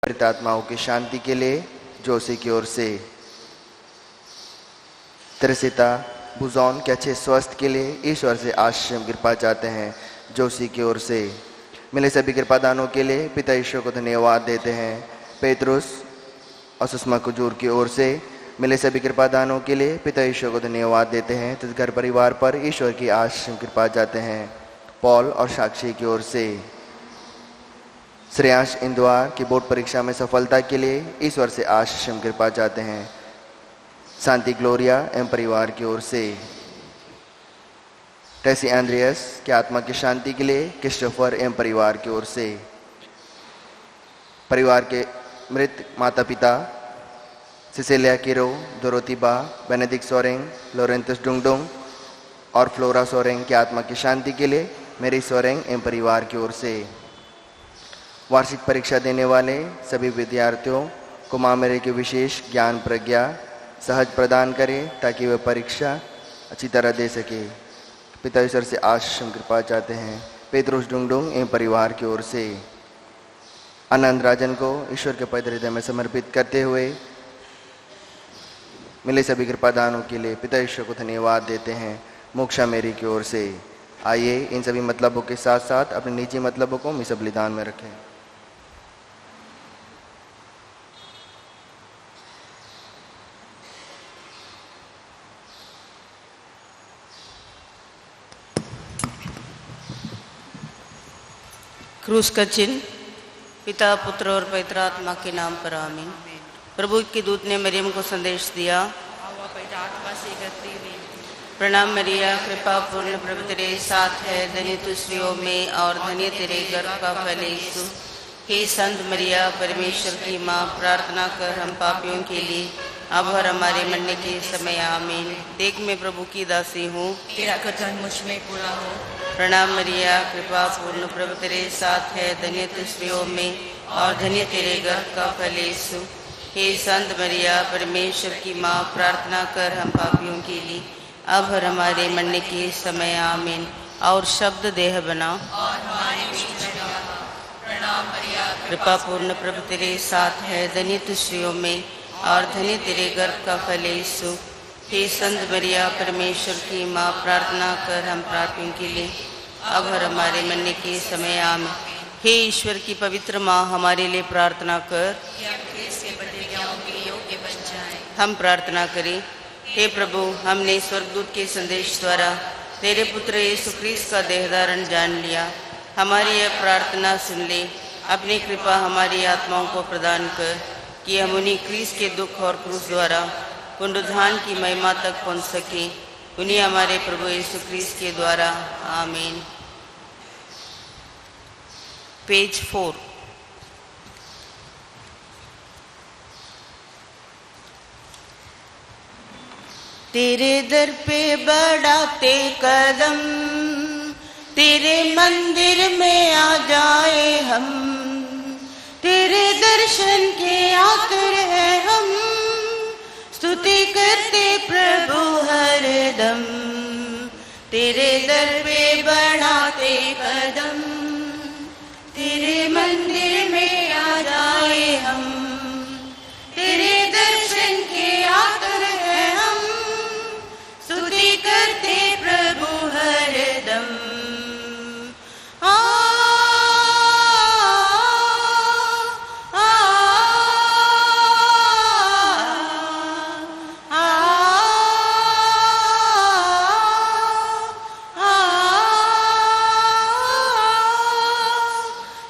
पीड़ित आत्माओं की शांति के लिए जोशी की ओर से। त्रिसिता बुजौन के अच्छे स्वास्थ्य के लिए ईश्वर से आशीष कृपा चाहते हैं जोशी की ओर से। मिले सभी कृपादानों के लिए पिता ईश्वर को धन्यवाद देते हैं पेतरुस और सुषमा कुजूर की ओर से। मिले सभी कृपादानों के लिए पिता ईश्वर को धन्यवाद देते हैं तथा घर परिवार पर ईश्वर की आशीष कृपा चाहते हैं पॉल और साक्षी की ओर से। श्रेयांश इंदवार की बोर्ड परीक्षा में सफलता के लिए ईश्वर से आशीष कृपा चाहते हैं शांति ग्लोरिया एवं परिवार की ओर से। टेसी एंड्रियस की आत्मा की शांति के लिए क्रिस्टोफर एवं परिवार की ओर से। परिवार के मृत माता पिता सिसेलिया किरो, दोरोतीबा, बेनेडिक्ट सोरेंग, लोरेंटस डुंगडुंग और फ्लोरा सोरेंग की आत्मा की शांति के लिए मेरी सोरेंग एवं परिवार की ओर से। वार्षिक परीक्षा देने वाले सभी विद्यार्थियों को माँ मेरे की विशेष ज्ञान प्रज्ञा सहज प्रदान करें ताकि वे परीक्षा अच्छी तरह दे सके। पिता ईश्वर से आशीष कृपा चाहते हैं पेतरुस डुंगडुंग एवं परिवार की ओर से। आनंद राजन को ईश्वर के पवित्र हृदय में समर्पित करते हुए मिले सभी कृपादानों के लिए पिता ईश्वर को धन्यवाद देते हैं मोक्षा मेरी की ओर से। आइए इन सभी मतलबों के साथ साथ अपने निजी मतलबों को मिसा बलिदान में रखें। क्रूस का चिन्ह। पिता पुत्र और पवित्र आत्मा के नाम पर आमीन। प्रभु के दूत ने मरियम को संदेश दिया, प्रणाम मरिया, कृपा पूर्ण प्रभु तेरे साथ है, धन्य तू स्त्रियों में और धन्य तेरे गर्भ का फल यीशु। हे संत मरिया, परमेश्वर की माँ, प्रार्थना कर हम पापियों के लिए अब और हमारे मरने के समय आमीन। देख मैं प्रभु की दासी हूँ, तेरा कथन मुझ में पूरा हो। प्रणाम मरिया, कृपा पूर्ण प्रभु तेरे साथ है, धन्य तू स्त्रियों में और धन्य तेरे गर्भ का फल यीशु। हे संत मरिया, परमेश्वर की माँ, प्रार्थना कर हम पापियों के लिए अब और हमारे मरने के समय आमीन। और शब्द देह बना और हमारे बीच में रहा। प्रणाम मरिया, कृपा पूर्ण प्रभु तेरे साथ है, धन्य तू स्त्रियों में और धन्य तेरे गर्भ का फल यीशु। हे संत मरिया, परमेश्वर की माँ, प्रार्थना कर हम पापियों के लिए अब और हमारे मरने के समय आमीन। हे ईश्वर की पवित्र माँ, हमारे लिए प्रार्थना कर हम प्रार्थना करें। हे प्रभु, हमने स्वर्गदूत के संदेश द्वारा तेरे पुत्र यीशु ख्रीस्त का देह धारण जान लिया। हमारी यह प्रार्थना सुन ले, अपनी कृपा हमारी आत्माओं को प्रदान कर कि हम उन्हीं ख्रीस्त के दुख और क्रूस द्वारा पुनरुत्थान की महिमा तक पहुँच सकें। उन्हीं हमारे प्रभु यीशु ख्रीस्त के द्वारा आमीन। पेज 4। तेरे दर पे बढ़ाते कदम, तेरे मंदिर में आ जाए हम। तेरे दर्शन के आतुर है हम, स्तुति करते प्रभु हरदम। तेरे दर पे बढ़ाते कदम, तेरे मंदिर में आ जाए हम। तेरे दर्शन के आतुर है हम, स्तुति करते प्रभु हरदम।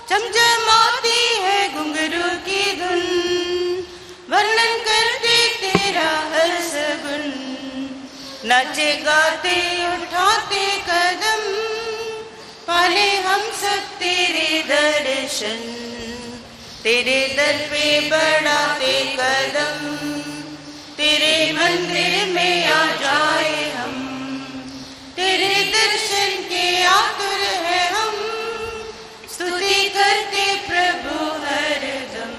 चमचमाती है घुंघरू की धुन, वर्णन करते तेरा हर सगुन। नाचे गाते उठाते कदम, पाले हम सब तेरे दर्शन। तेरे दर पे बढ़ाते कदम, तेरे मंदिर में आ जाए हम। तेरे दर्शन के आतुर है हम, स्तुति करते प्रभु हरदम।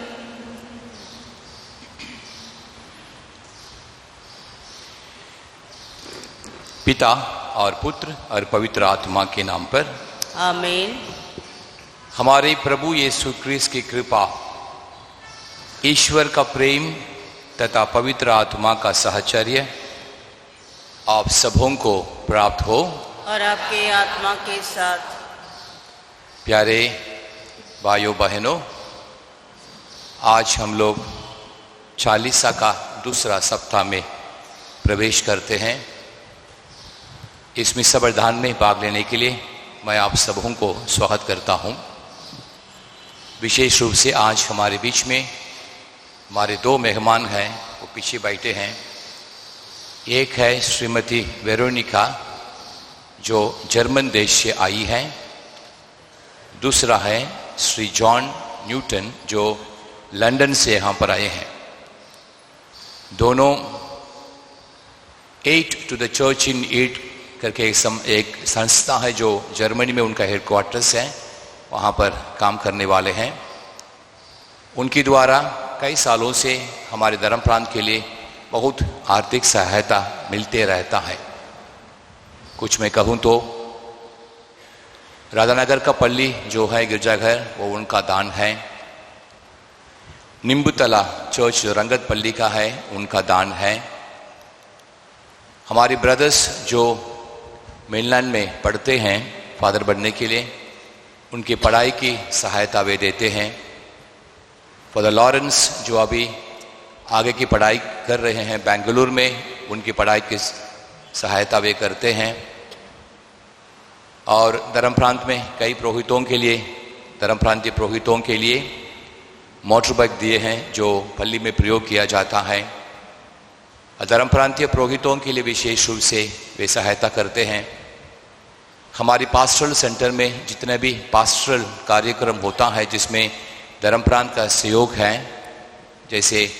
पिता और पुत्र और पवित्र आत्मा के नाम पर आमीन। हमारे प्रभु यीशु क्रिस्त की कृपा ईश्वर का प्रेम तथा पवित्र आत्मा का साहचर्य आप सबों को प्राप्त हो और आपके आत्मा के साथ। प्यारे भाइयों बहनों, आज हम लोग चालीसा का दूसरा सप्ताह में प्रवेश करते हैं। इस मिस्सा वरदान में भाग लेने के लिए मैं आप सबों को स्वागत करता हूं। विशेष रूप से आज हमारे बीच में हमारे दो मेहमान हैं, वो पीछे बैठे हैं। एक है श्रीमती वेरोनिका जो जर्मन देश से आई हैं। दूसरा है श्री जॉन न्यूटन जो लंदन से यहाँ पर आए हैं। दोनों 8 to the church in 8 करके एक संस्था है जो जर्मनी में उनका हेडक्वार्टर्स है, वहाँ पर काम करने वाले हैं। उनकी द्वारा कई सालों से हमारे धर्म प्रांत के लिए बहुत आर्थिक सहायता मिलते रहता है। कुछ मैं कहूँ तो राधानगर का पल्ली जो है गिरजाघर, वो उनका दान है। निम्बुतला चर्च जो रंगत पल्ली का है, उनका दान है। हमारे ब्रदर्स जो मेनलैंड में पढ़ते हैं फादर बनने के लिए, उनकी पढ़ाई की सहायता वे देते हैं। फादर लॉरेंस जो अभी आगे की पढ़ाई कर रहे हैं बेंगलुरु में, उनकी पढ़ाई की सहायता वे करते हैं। और धर्म प्रांत में कई पुरोहितों के लिए, धर्म प्रांतीय पुरोहितों के लिए मोटर बाइक दिए हैं जो पल्ली में प्रयोग किया जाता है। धर्म प्रांतीय पुरोहितों के लिए विशेष रूप से वे सहायता करते हैं। हमारी पास्टरल सेंटर में जितने भी पास्टरल कार्यक्रम होता है जिसमें धर्म प्रांत का सहयोग है, जैसे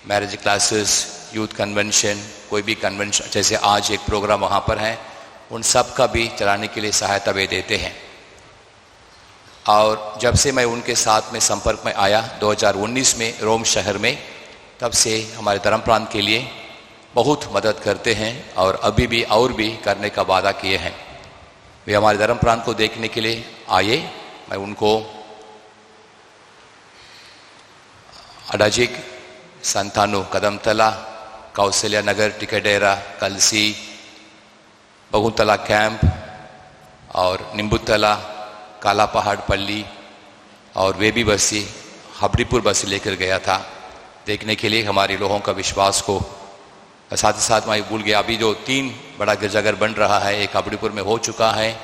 मैरिज क्लासेस, यूथ कन्वेंशन, कोई भी कन्वेंशन, जैसे आज एक प्रोग्राम वहाँ पर है, उन सब का भी चलाने के लिए सहायता वे देते हैं। और जब से मैं उनके साथ में संपर्क में आया 2019 में रोम शहर में, तब से हमारे धर्म प्रांत के लिए बहुत मदद करते हैं और अभी भी और भी करने का वादा किए हैं। वे हमारे धर्म प्रांत को देखने के लिए आए। मैं उनको अडाजिक, संतानु, कदमतला, कौशल्या नगर, टिकडेरा, कलसी, बगुतला कैंप और निम्बुतला, काला पहाड़ पल्ली और वेबी बस्ती, हबरीपुर बस्ती लेकर गया था देखने के लिए हमारे लोगों का विश्वास को। साथ ही साथ मैं भूल गया, अभी जो 3 बड़ा गिरजाघर बन रहा है, एक हबरीपुर में हो चुका है,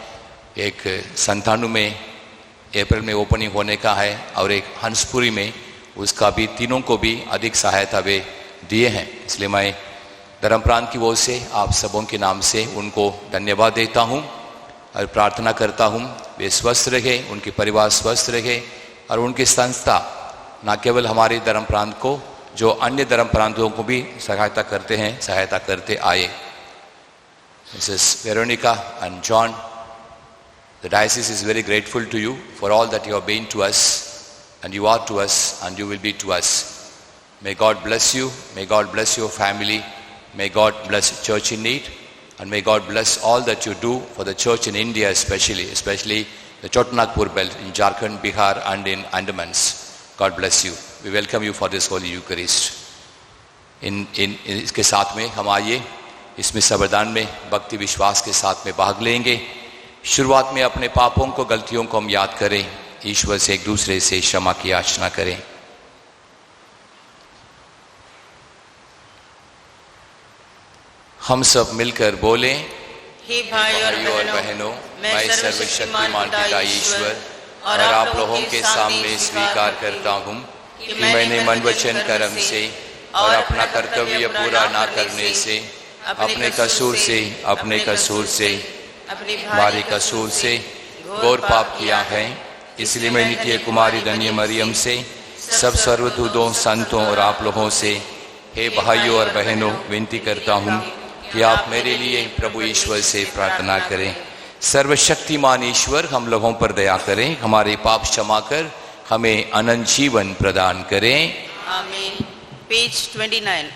एक संतानु में अप्रैल में ओपनिंग होने का है और एक हंसपुरी में, उसका भी, तीनों को भी अधिक सहायता वे दिए हैं। इसलिए मैं धर्म प्रांत की ओर से आप सबों के नाम से उनको धन्यवाद देता हूँ और प्रार्थना करता हूँ वे स्वस्थ रहे, उनके परिवार स्वस्थ रहे और उनकी संस्था न केवल हमारे धर्म प्रांत को, जो अन्य धर्म प्रांतों को भी सहायता करते हैं, सहायता करते आए। Mrs Veronica and John, the diocese is very grateful to you for all that you have been to us, and you are to us, and you will be to us. May God bless you, may God bless your family, may God bless Church in Need, and may God bless all that you do for the church in India especially the Chotanagpur belt in Jharkhand, Bihar and in Andamans. God bless you. We welcome you for this Holy Eucharist. इसके साथ में हम आइए इस मिस्सा वरदान में भक्ति विश्वास के साथ में भाग लेंगे। शुरुआत में अपने पापों को, गलतियों को हम याद करें, ईश्वर से एक दूसरे से क्षमा की याचना करें। हम सब मिलकर बोलें, हे भाई और बहनों, मैं सर्वशक्तिमान पिता ईश्वर और आप लोगों के सामने स्वीकार करता हूँ कि मैंने मन वचन कर्म से और अपना कर्तव्य पूरा ना करने से, अपने कसूर से हमारे कसूर से घोर पाप किया है। इसलिए मैं नित्य कुमारी धन्य मरियम से, सब सर्वदूतों, संतों और आप लोगों से, हे भाइयों और बहनों, विनती करता हूँ कि आप मेरे लिए प्रभु ईश्वर से प्रार्थना करें। सर्वशक्तिमान ईश्वर हम लोगों पर दया करें, हमारे पाप क्षमा कर हमें अनंत जीवन प्रदान करें। आमीन। पेज 29।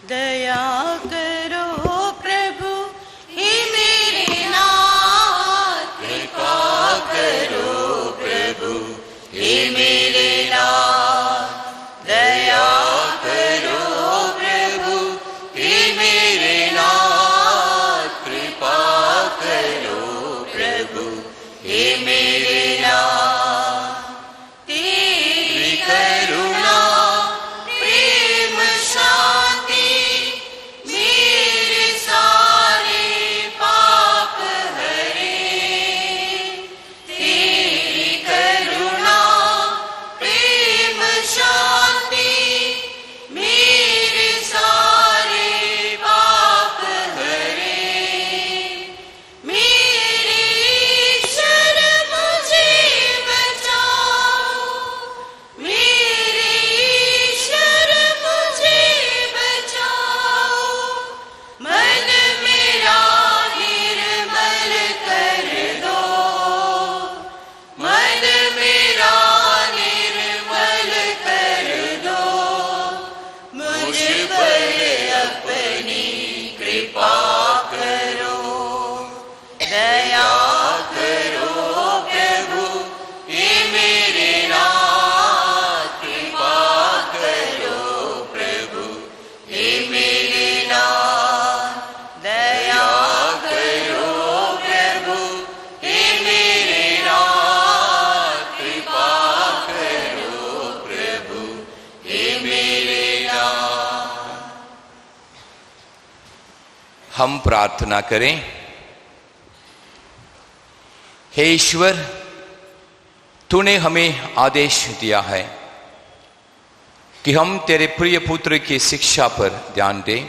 दया करो प्रभु हे मेरे नाथ, कृपा करो प्रभु हे मेरे नाथ, प्रभु हे मेरे नाथ। तेरी करुणा प्रेम शांति मेरे सारे पाप हरे। तेरी करुणा प्रेम शांति मेरे सारे पाप हरे। मेरे ईश्वर मुझे बचाओ, मेरे ईश्वर मुझे बचाओ। मन मेरा निर्मल कर दो, मन मेरा निर्मल कर दो। मुझ पर अपनी कृपा करो, दया करो प्रभु हे मेरे नाथ। कृपा करो प्रभु हे मेरे नाथ। दया करो प्रभु हे मेरे नाथ। कृपा करो प्रभु हे मेरे नाथ। हम प्रार्थना करें। हे ईश्वर, तूने हमें आदेश दिया है कि हम तेरे प्रिय पुत्र की शिक्षा पर ध्यान दें।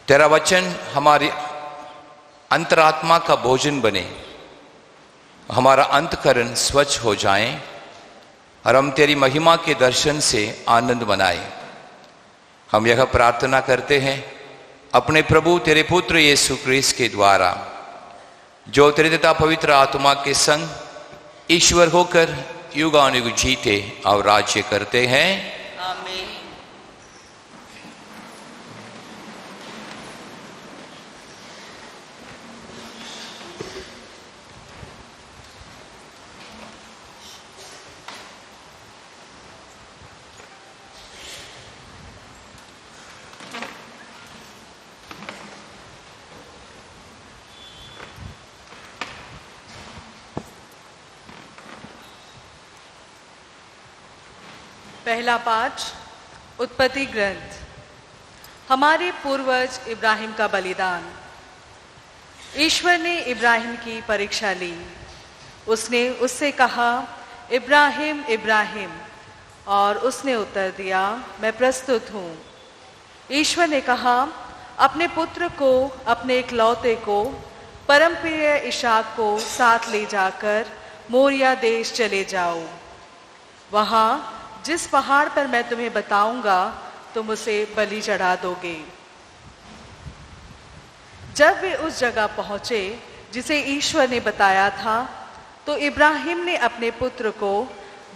तेरा वचन हमारी अंतरात्मा का भोजन बने, हमारा अंतःकरण स्वच्छ हो जाए और हम तेरी महिमा के दर्शन से आनंद मनाएं। हम यह प्रार्थना करते हैं अपने प्रभु तेरे पुत्र यीशु ख्रीस्त के द्वारा, जो तेरे तथा पवित्र आत्मा के संग ईश्वर होकर युगानुयुग जीते और राज्य करते हैं। आमीन। पहला पाठ उत्पत्ति ग्रंथ। हमारे पूर्वज इब्राहिम का बलिदान। ईश्वर ने इब्राहिम की परीक्षा ली। उसने उससे कहा, इब्राहिम इब्राहिम, और उसने उत्तर दिया, मैं प्रस्तुत हूँ। ईश्वर ने कहा, अपने पुत्र को, अपने इकलौते को, परमप्रिय इसहाक को साथ ले जाकर मोरिया देश चले जाओ। वहाँ जिस पहाड़ पर मैं तुम्हें बताऊंगा तुम उसे बलि चढ़ा दोगे। जब वे उस जगह पहुंचे जिसे ईश्वर ने बताया था, तो इब्राहिम ने अपने पुत्र को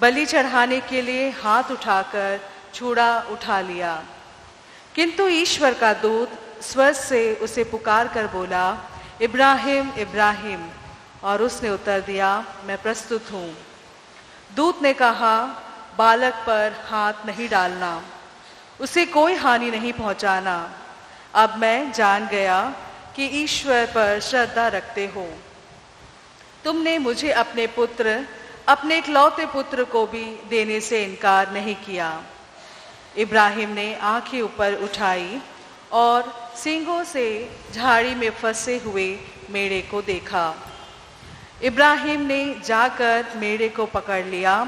बलि चढ़ाने के लिए हाथ उठाकर छुरा उठा लिया। किंतु ईश्वर का दूत स्वर से उसे पुकार कर बोला, इब्राहिम इब्राहिम, और उसने उत्तर दिया, मैं प्रस्तुत हूँ। दूत ने कहा, बालक पर हाथ नहीं डालना, उसे कोई हानि नहीं पहुंचाना। अब मैं जान गया कि ईश्वर पर श्रद्धा रखते हो। तुमने मुझे अपने पुत्र, अपने इकलौते पुत्र को भी देने से इनकार नहीं किया। इब्राहिम ने आंखें ऊपर उठाई और सींगों से झाड़ी में फंसे हुए मेढ़े को देखा। इब्राहिम ने जाकर मेढ़े को पकड़ लिया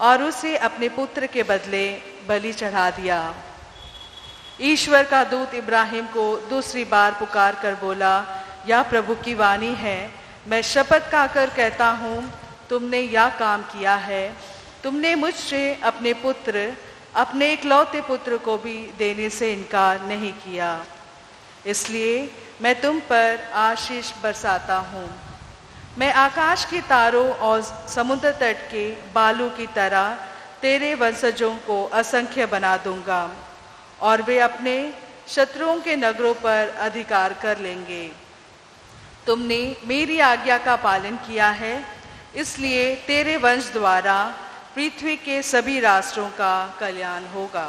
और उसे अपने पुत्र के बदले बलि चढ़ा दिया। ईश्वर का दूत इब्राहिम को दूसरी बार पुकार कर बोला, यह प्रभु की वाणी है, मैं शपथ खाकर कहता हूँ, तुमने यह काम किया है। तुमने मुझसे अपने पुत्र, अपने इकलौते पुत्र को भी देने से इनकार नहीं किया। इसलिए मैं तुम पर आशीष बरसाता हूँ। मैं आकाश के तारों और समुद्र तट के बालू की तरह तेरे वंशजों को असंख्य बना दूंगा, और वे अपने शत्रुओं के नगरों पर अधिकार कर लेंगे। तुमने मेरी आज्ञा का पालन किया है, इसलिए तेरे वंश द्वारा पृथ्वी के सभी राष्ट्रों का कल्याण होगा।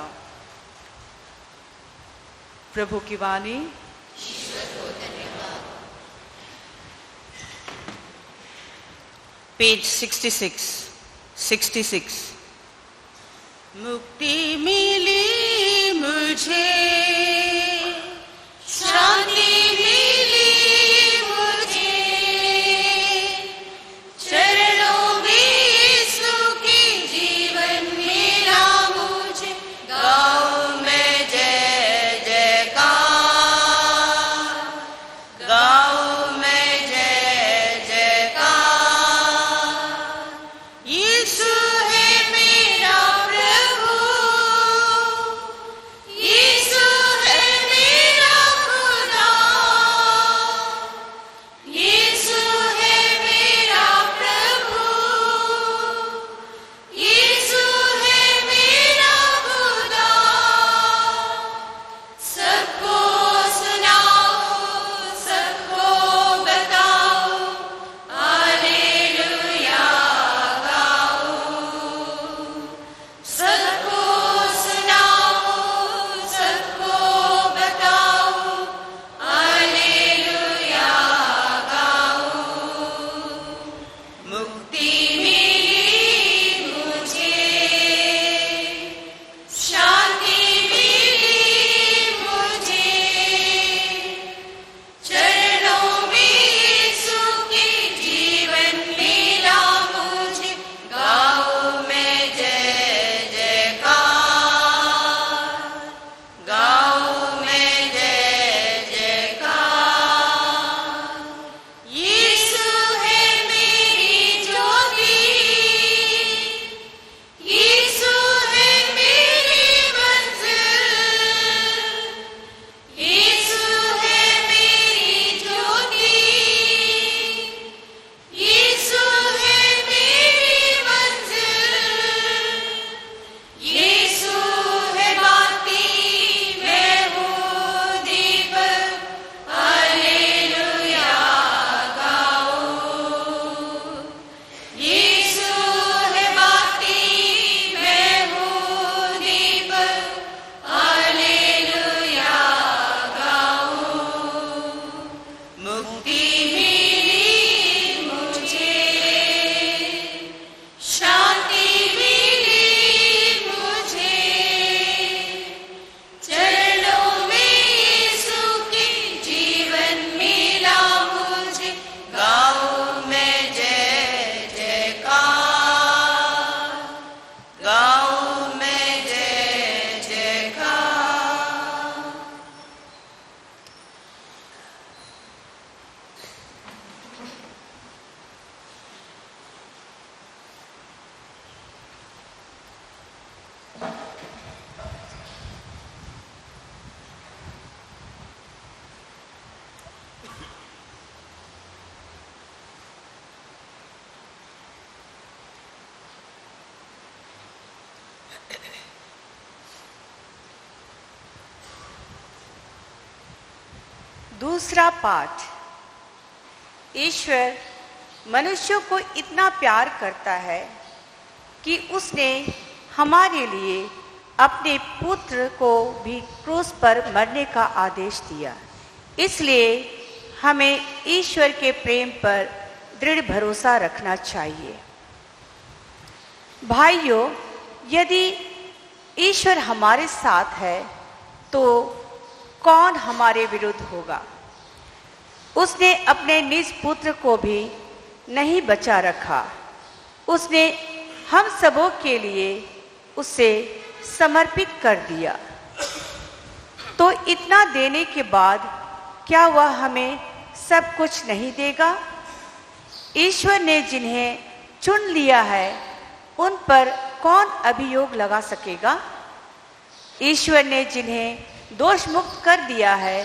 प्रभु की वाणी। पेज 66। मुक्ति मिली मुझे, शांति मिली मुझे, चरणों में यीशु के जीवन मिला मुझे। गाऊं मैं जय जयकार, गाऊं मैं जय जयकार। यीशु है मेरा प्रभु, यीशु है मेरा खुदा, यीशु है मेरा प्रभु, यीशु है मेरा खुदा। सबको सुनाओ, सबको बताओ, हालेलुया गाओ। सबको सुनाओ, सबको बताओ, हालेलुया गाओ। मुक्ति मिली मुझे, शांति मिली मुझे, चरणों में यीशु के जीवन मिला मुझे। गाऊं मैं जय जयकार, गाऊं मैं जय जयकार। यीशु है मेरी ज्योति, यीशु है मेरी मंजिल, यीशु है मेरी ज्योति, यीशु है मेरी मंजिल, यीशु है बाती, मैं हूँ दीपक, हालेलुया गाओ। यीशु है बाती, मैं हूँ दीपक, हालेलुया गाओ। मुक्ति मिली मुझे, शांति मिली मुझे, चरणों में यीशु के जीवन मिला मुझे। गाऊं मैं जय जयकार, गाऊं मैं जय जयकार। दूसरा पाठ। ईश्वर मनुष्यों को इतना प्यार करता है कि उसने हमारे लिए अपने पुत्र को भी क्रूस पर मरने का आदेश दिया। इसलिए हमें ईश्वर के प्रेम पर दृढ़ भरोसा रखना चाहिए। भाइयों, यदि ईश्वर हमारे साथ है तो कौन हमारे विरुद्ध होगा? उसने अपने निज पुत्र को भी नहीं बचा रखा, उसने हम सबों के लिए उसे समर्पित कर दिया। तो इतना देने के बाद क्या वह हमें सब कुछ नहीं देगा? ईश्वर ने जिन्हें चुन लिया है उन पर कौन अभियोग लगा सकेगा? ईश्वर ने जिन्हें दोष मुक्त कर दिया है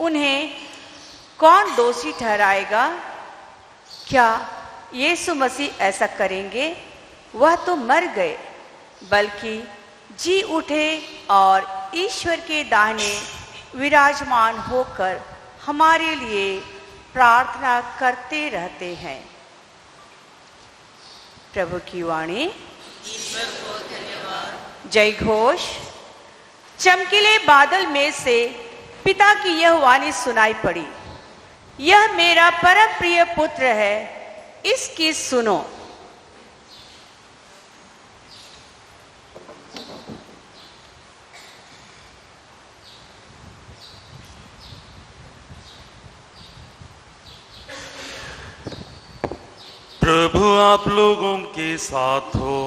उन्हें कौन दोषी ठहराएगा? क्या यीशु मसीह ऐसा करेंगे? वह तो मर गए, बल्कि जी उठे और ईश्वर के दाहिने विराजमान होकर हमारे लिए प्रार्थना करते रहते हैं। प्रभु की वाणी। ईश्वर को धन्यवाद। जय घोष। चमकीले बादल में से पिता की यह वाणी सुनाई पड़ी, यह मेरा परम प्रिय पुत्र है, इसकी सुनो। प्रभु आप लोगों के साथ हो।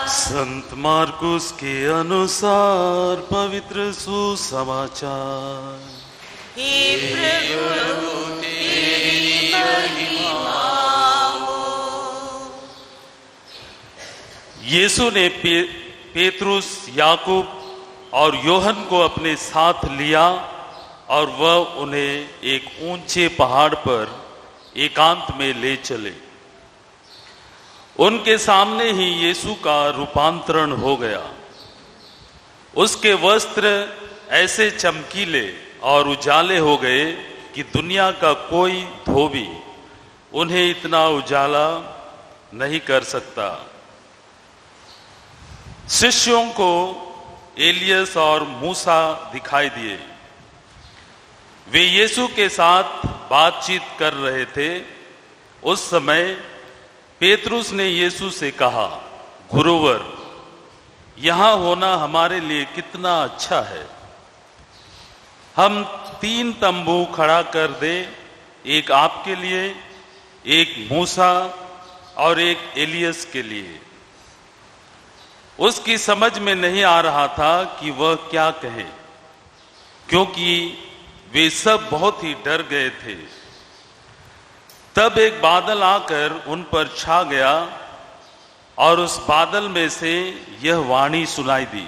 संत मार्कुस के अनुसार पवित्र सुसमाचार। यीशु ने पेतरुस, याकूब और योहन को अपने साथ लिया और वह उन्हें एक ऊंचे पहाड़ पर एकांत में ले चले। उनके सामने ही यीशु का रूपांतरण हो गया। उसके वस्त्र ऐसे चमकीले और उजाले हो गए कि दुनिया का कोई धोबी उन्हें इतना उजाला नहीं कर सकता। शिष्यों को एलियस और मूसा दिखाई दिए। वे यीशु के साथ बातचीत कर रहे थे। उस समय पेतरुस ने यीशु से कहा, गुरुवर, यहां होना हमारे लिए कितना अच्छा है। हम 3 तंबू खड़ा कर दें, एक आपके लिए, एक मूसा और एक एलियस के लिए। उसकी समझ में नहीं आ रहा था कि वह क्या कहे, क्योंकि वे सब बहुत ही डर गए थे। तब एक बादल आकर उन पर छा गया और उस बादल में से यह वाणी सुनाई दी,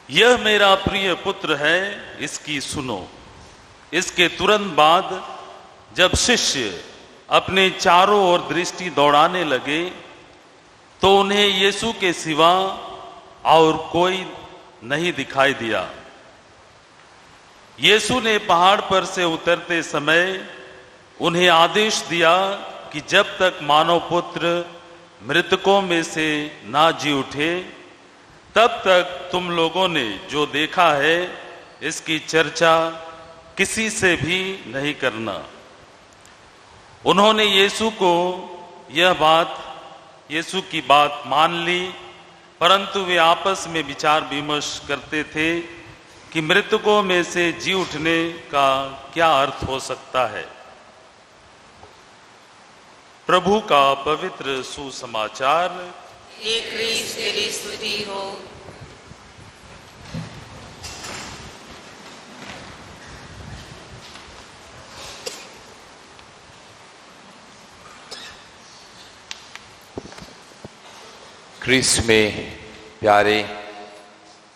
यह मेरा प्रिय पुत्र है, इसकी सुनो। इसके तुरंत बाद जब शिष्य अपने चारों ओर दृष्टि दौड़ाने लगे तो उन्हें यीशु के सिवा और कोई नहीं दिखाई दिया। यीशु ने पहाड़ पर से उतरते समय उन्हें आदेश दिया कि जब तक मानव पुत्र मृतकों में से ना जी उठे, तब तक तुम लोगों ने जो देखा है इसकी चर्चा किसी से भी नहीं करना। उन्होंने यीशु की बात मान ली, परंतु वे आपस में विचार विमर्श करते थे कि मृतकों में से जी उठने का क्या अर्थ हो सकता है। प्रभु का पवित्र सुसमाचार। हे क्रिस्त, तेरी स्तुति हो। क्रिस्त में प्यारे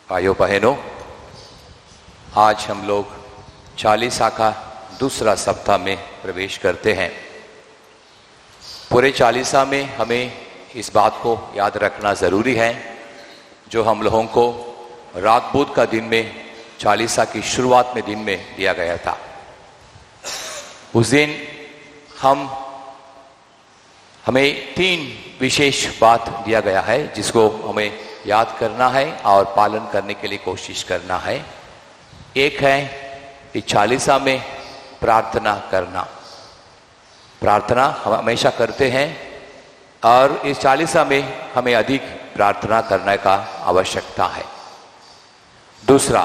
भाइयों बहनों, आज हम लोग चालीसा का दूसरा सप्ताह में प्रवेश करते हैं। पूरे चालीसा में हमें इस बात को याद रखना ज़रूरी है जो हम लोगों को रात बुध का दिन में चालीसा की शुरुआत में दिन में दिया गया था। उस दिन हमें 3 विशेष बात दिया गया है जिसको हमें याद करना है और पालन करने के लिए कोशिश करना है। एक है कि चालीसा में प्रार्थना करना। प्रार्थना हम हमेशा करते हैं और इस चालीसा में हमें अधिक प्रार्थना करने का आवश्यकता है। दूसरा,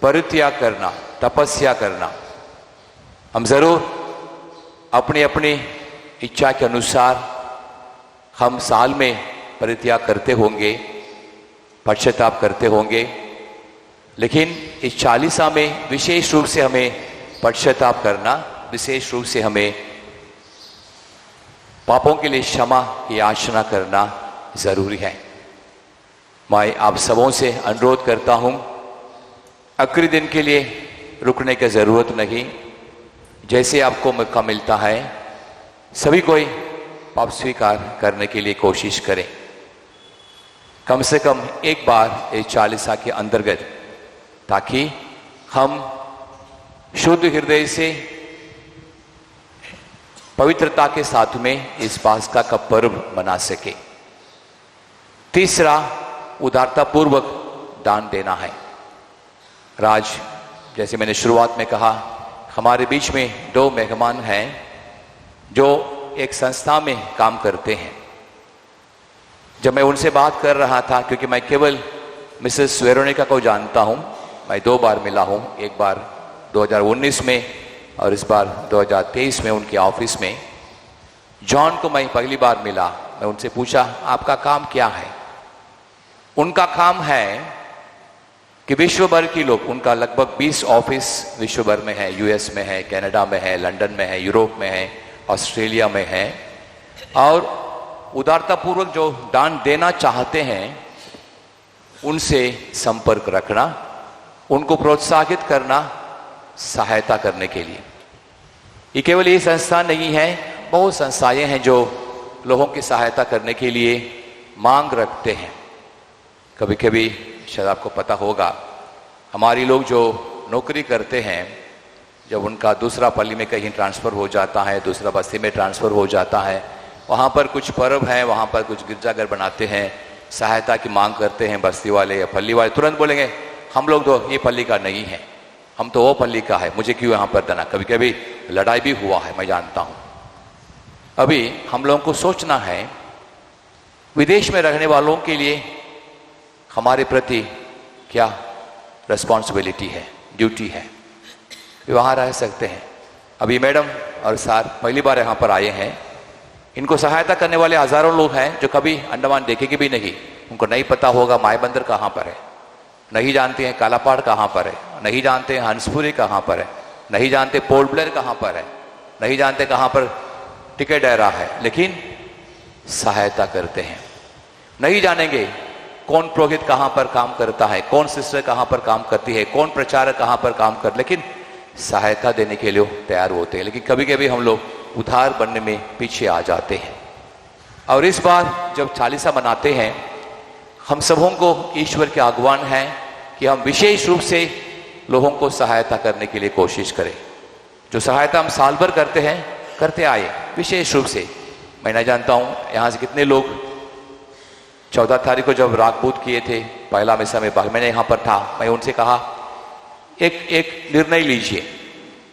परित्याग करना, तपस्या करना। हम जरूर अपनी अपनी इच्छा के अनुसार हम साल में परित्याग करते होंगे, पश्चाताप करते होंगे, लेकिन इस चालीसा में विशेष रूप से हमें पश्चाताप करना, विशेष रूप से हमें पापों के लिए क्षमा की याचना करना जरूरी है। मैं आप सबों से अनुरोध करता हूं, आखिरी दिन के लिए रुकने की जरूरत नहीं। जैसे आपको मौका मिलता है सभी कोई पाप स्वीकार करने के लिए कोशिश करें। कम से कम एक बार इस चालीसा के अंतर्गत, ताकि हम शुद्ध हृदय से पवित्रता के साथ में इस पास्का का पर्व मना सके। तीसरा, उदारता पूर्वक दान देना है। राज, जैसे मैंने शुरुआत में कहा, हमारे बीच में 2 मेहमान हैं जो एक संस्था में काम करते हैं। जब मैं उनसे बात कर रहा था, क्योंकि मैं केवल मिसेस वेरोनिका को जानता हूं, मैं 2 बार मिला हूं, एक बार 2019 में और इस बार 2023 में उनके ऑफिस में। जॉन को मैं पहली बार मिला, मैं उनसे पूछा आपका काम क्या है। उनका काम है कि विश्व भर के लोग, उनका लगभग 20 ऑफिस विश्व भर में है, यूएस में है, कनाडा में है, लंदन में है, यूरोप में है, ऑस्ट्रेलिया में है, और उदारतापूर्वक जो दान देना चाहते हैं उनसे संपर्क रखना, उनको प्रोत्साहित करना, सहायता करने के लिए। ये केवल ये संस्था नहीं है, बहुत संस्थाएं हैं जो लोगों की सहायता करने के लिए मांग रखते हैं। कभी कभी शायद आपको पता होगा, हमारी लोग जो नौकरी करते हैं, जब उनका दूसरा पल्ली में कहीं ट्रांसफ़र हो जाता है, दूसरा बस्ती में ट्रांसफ़र हो जाता है, वहाँ पर कुछ पर्व है, वहाँ पर कुछ गिरजाघर बनाते हैं, सहायता की मांग करते हैं, बस्ती वाले या पल्ली वाले तुरंत बोलेंगे हम लोग तो ये पल्ली का नहीं है, हम तो वो पल्ली का है, मुझे क्यों यहाँ पर देना। कभी कभी लड़ाई भी हुआ है, मैं जानता हूँ। अभी हम लोगों को सोचना है, विदेश में रहने वालों के लिए हमारे प्रति क्या रिस्पॉन्सिबिलिटी है, ड्यूटी है। वे वहाँ रह सकते हैं। अभी मैडम और सर पहली बार यहाँ पर आए हैं। इनको सहायता करने वाले हजारों लोग हैं जो कभी अंडमान देखेंगे भी नहीं। उनको नहीं पता होगा मायबंदर कहाँ पर है, नहीं जानते हैं कालापहाड़ कहाँ पर है, नहीं जानते हैं हंसपुरी कहाँ पर है, नहीं जानते पोर्ट ब्लेयर कहाँ पर है, नहीं जानते कहाँ पर टिकेडेरा है, लेकिन सहायता करते हैं। नहीं जानेंगे कौन पुरोहित कहाँ पर काम करता है, कौन सिस्टर कहाँ पर काम करती है, कौन प्रचारक कहाँ पर काम कर, लेकिन सहायता देने के लिए तैयार होते हैं। लेकिन कभी कभी हम लोग उधार बनने में पीछे आ जाते हैं। और इस बार जब चालीसा मनाते हैं, हम सबों को ईश्वर के आह्वान है कि हम विशेष रूप से लोगों को सहायता करने के लिए कोशिश करें। जो सहायता हम साल भर करते हैं, करते आए, विशेष रूप से मैं नहीं जानता हूँ यहाँ से कितने लोग 14 तारीख को जब रागबूत किए थे पहला मिसा में, मैंने यहाँ पर था, मैं उनसे कहा एक निर्णय लीजिए,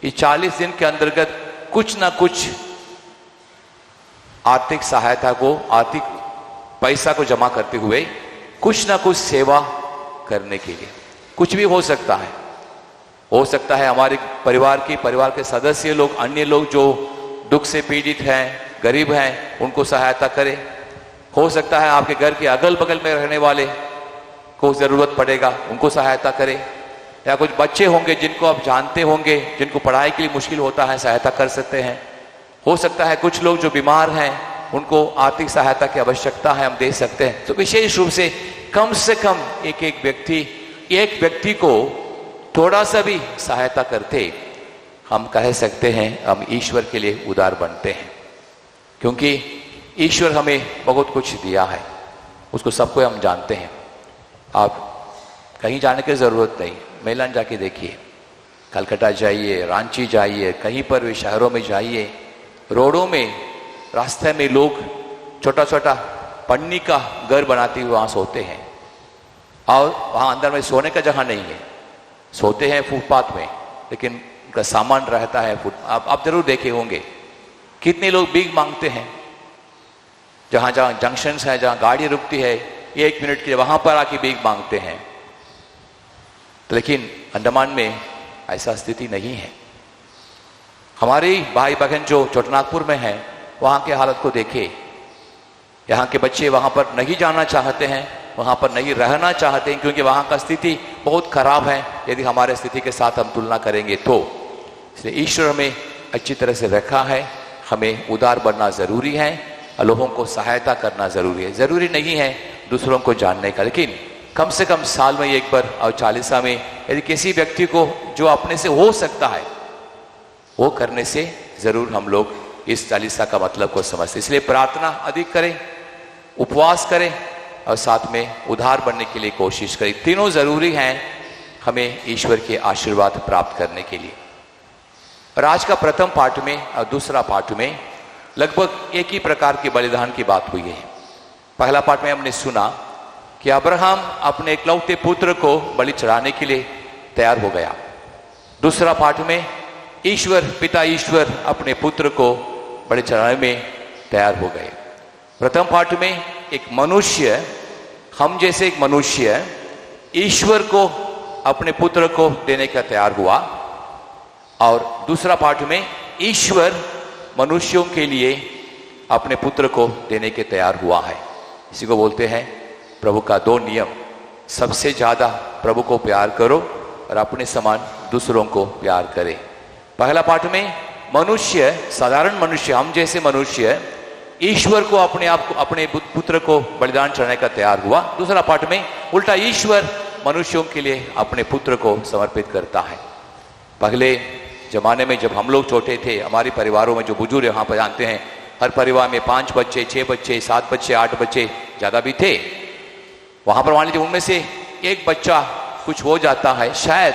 ये 40 दिन के अंतर्गत कुछ ना कुछ आर्थिक सहायता को, आर्थिक पैसा को जमा करते हुए कुछ ना कुछ सेवा करने के लिए। कुछ भी हो सकता है हमारे परिवार के सदस्य लोग, अन्य लोग जो दुख से पीड़ित हैं, गरीब हैं, उनको सहायता करें। हो सकता है आपके घर के अगल बगल में रहने वाले को जरूरत पड़ेगा, उनको सहायता करें। या कुछ बच्चे होंगे जिनको आप जानते होंगे, जिनको पढ़ाई के लिए मुश्किल होता है, सहायता कर सकते हैं। हो सकता है कुछ लोग जो बीमार हैं, उनको आर्थिक सहायता की आवश्यकता है, हम दे सकते हैं। तो विशेष रूप से कम एक व्यक्ति को थोड़ा सा भी सहायता करते, हम कह सकते हैं हम ईश्वर के लिए उदार बनते हैं। क्योंकि ईश्वर हमें बहुत कुछ दिया है, उसको सबको हम जानते हैं। आप कहीं जाने की जरूरत नहीं, मेलन जाके देखिए, कलकत्ता जाइए, रांची जाइए, कहीं पर भी शहरों में जाइए, रोडों में, रास्ते में लोग छोटा छोटा पन्नी का घर बनाते हुए वहाँ सोते हैं। और वहाँ अंदर में सोने का जगह नहीं है, सोते हैं फुटपाथ में, लेकिन उनका सामान रहता है आप जरूर देखे होंगे कितने लोग भीख मांगते हैं। जहाँ जंक्शंस है, जहाँ गाड़ी रुकती है, 1 मिनट के वहाँ पर आके भीख मांगते हैं। लेकिन अंडमान में ऐसा स्थिति नहीं है। हमारे भाई बहन जो छोटनागपुर में हैं, वहाँ के हालत को देखे। यहाँ के बच्चे वहाँ पर नहीं जाना चाहते हैं, वहाँ पर नहीं रहना चाहते हैं, क्योंकि वहाँ का स्थिति बहुत खराब है यदि हमारे स्थिति के साथ हम तुलना करेंगे तो। इसलिए ईश्वर हमें अच्छी तरह से रखा है, हमें उदार बनना जरूरी है और लोगों को सहायता करना जरूरी है। जरूरी नहीं है दूसरों को जानने का, लेकिन कम से कम साल में एक बार और चालीसा में यदि किसी व्यक्ति को जो अपने से हो सकता है वो करने से जरूर हम लोग इस चालीसा का मतलब को समझते। इसलिए प्रार्थना अधिक करें, उपवास करें और साथ में उधार बनने के लिए कोशिश करें। तीनों जरूरी हैं हमें ईश्वर के आशीर्वाद प्राप्त करने के लिए। और आज का प्रथम पाठ में और दूसरा पाठ में लगभग एक ही प्रकार के बलिदान की बात हुई है। पहला पाठ में हमने सुना कि अब्राहम अपने इकलौते पुत्र को बलि चढ़ाने के लिए तैयार हो गया। दूसरा पाठ में पिता ईश्वर अपने पुत्र को बलि चढ़ाने में तैयार हो गए। प्रथम पाठ में एक मनुष्य, हम जैसे एक मनुष्य ईश्वर को अपने पुत्र को देने का तैयार हुआ, और दूसरा पाठ में ईश्वर मनुष्यों के लिए अपने पुत्र को देने के तैयार हुआ है। इसी को बोलते हैं प्रभु का दो नियम। सबसे ज्यादा प्रभु को प्यार करो और अपने समान दूसरों को प्यार करे। पहला पाठ में मनुष्य, साधारण मनुष्य, हम जैसे मनुष्य ईश्वर को अपने पुत्र को बलिदान चढ़ाने का तैयार हुआ। दूसरा पाठ में उल्टा ईश्वर मनुष्यों के लिए अपने पुत्र को समर्पित करता है। पहले जमाने में जब हम लोग छोटे थे, हमारे परिवारों में जो बुजुर्ग यहाँ पर जानते हैं, हर परिवार में 5 बच्चे, 6 बच्चे, 7 बच्चे, 8 बच्चे, ज्यादा भी थे। वहां पर मान लीजिए उनमें से एक बच्चा कुछ हो जाता है, शायद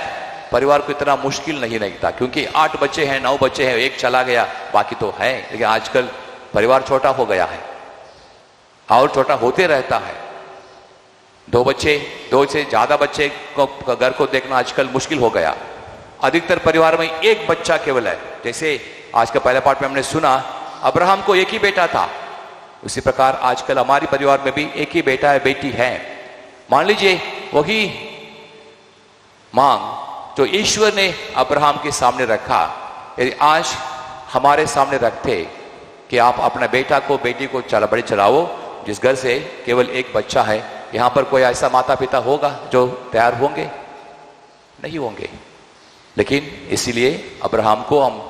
परिवार को इतना मुश्किल नहीं लगता, क्योंकि 8 बच्चे हैं, 9 बच्चे हैं, एक चला गया, बाकी तो है। लेकिन आजकल परिवार छोटा हो गया है और छोटा होते रहता है। 2 बच्चे, 2 से ज्यादा बच्चे को घर को देखना आजकल मुश्किल हो गया। अधिकतर परिवार में एक बच्चा केवल है। जैसे आज का पहले पाठ में हमने सुना अब्राहम को एक ही बेटा था, उसी प्रकार आजकल हमारे परिवार में भी एक ही बेटा है, बेटी है। मान लीजिए वही मांग जो ईश्वर ने अब्राहम के सामने रखा, यदि आज हमारे सामने रखते कि आप अपना बेटा को, बेटी को बलि चढ़ाओ, जिस घर से केवल एक बच्चा है, यहां पर कोई ऐसा माता पिता होगा जो तैयार होंगे? नहीं होंगे। लेकिन इसीलिए अब्राहम को हम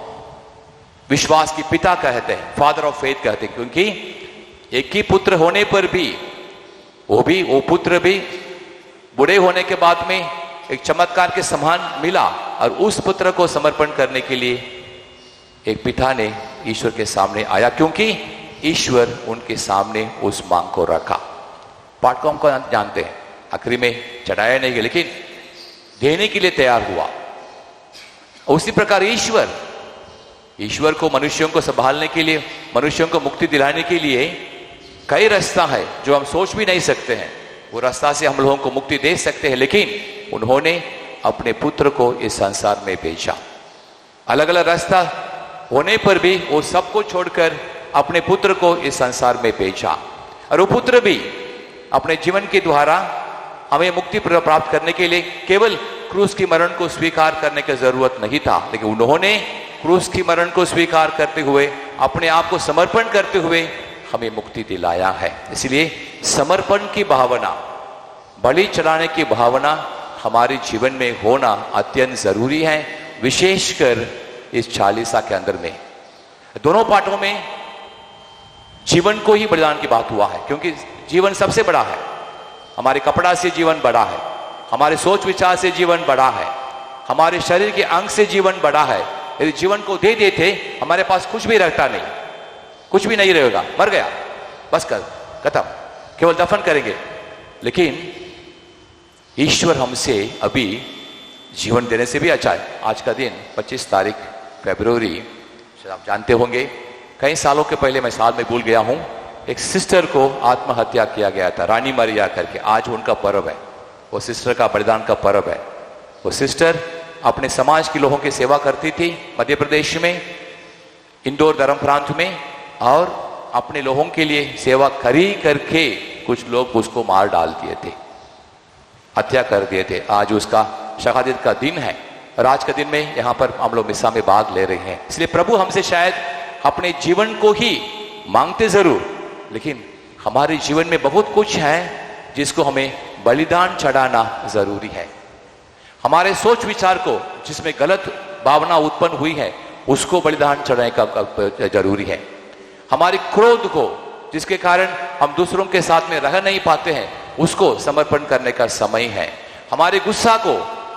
विश्वास की पिता कहते हैं, फादर ऑफ फेथ कहते हैं, क्योंकि एक ही पुत्र होने पर भी वो पुत्र भी बूढ़े होने के बाद में एक चमत्कार के समान मिला, और उस पुत्र को समर्पण करने के लिए एक पिता ने ईश्वर के सामने आया, क्योंकि ईश्वर उनके सामने उस मांग को रखा। पाठ को हमको जानते हैं, आखिरी में चढ़ाया नहीं गया, लेकिन देने के लिए तैयार हुआ। उसी प्रकार ईश्वर को मनुष्यों को संभालने के लिए, मनुष्यों को मुक्ति दिलाने के लिए कई रास्ता है जो हम सोच भी नहीं सकते हैं। वो रास्ता से हम लोगों को मुक्ति दे सकते हैं, लेकिन उन्होंने अपने पुत्र को इस संसार में भेजा। अलग अलग रास्ता होने पर भी वो सबको छोड़कर अपने पुत्र को इस संसार में भेजा, और वो पुत्र भी अपने जीवन के द्वारा हमें मुक्ति प्राप्त करने के लिए केवल क्रूस की मरण को स्वीकार करने की जरूरत नहीं था, लेकिन उन्होंने क्रूस की मरण को स्वीकार करते हुए, अपने आप को समर्पण करते हुए हमें मुक्ति दिलाया है। इसलिए समर्पण की भावना, बलि चढ़ाने की भावना हमारे जीवन में होना अत्यंत जरूरी है, विशेषकर इस चालीसा के अंदर में। दोनों पाठों में जीवन को ही बलिदान की बात हुआ है, क्योंकि जीवन सबसे बड़ा है। हमारे कपड़ा से जीवन बड़ा है, हमारे सोच विचार से जीवन बड़ा है, हमारे शरीर के अंग से जीवन बड़ा है। यदि जीवन को दे देते, हमारे पास कुछ भी रहता नहीं, कुछ भी नहीं रहेगा, मर गया, बस खत्म, केवल दफन करेंगे। लेकिन ईश्वर हमसे अभी जीवन देने से भी अच्छा है। आज का दिन 25 तारीख फरवरी, आप जानते होंगे, कई सालों के पहले, मैं साल में भूल गया हूं, एक सिस्टर को आत्महत्या किया गया था, रानी मरिया करके। आज उनका पर्व है, वो सिस्टर का बलिदान का पर्व है। वो सिस्टर अपने समाज के लोगों की सेवा करती थी मध्य प्रदेश में, इंदौर धर्म प्रांत में, और अपने लोगों के लिए सेवा करी करके कुछ लोग उसको मार डाल दिए थे, हत्या कर दिए थे। आज उसका शहादत का दिन है, और आज के दिन में यहाँ पर हम लोग मिस्सा में भाग ले रहे हैं। इसलिए प्रभु हमसे शायद अपने जीवन को ही मांगते जरूर, लेकिन हमारे जीवन में बहुत कुछ है जिसको हमें बलिदान चढ़ाना जरूरी है। हमारे सोच विचार को, जिसमें गलत भावना उत्पन्न हुई है, उसको बलिदान चढ़ाने का जरूरी है। हमारे क्रोध को, जिसके कारण हम दूसरों के साथ में रह नहीं पाते हैं, उसको समर्पण करने का समय है। हमारे गुस्सा को,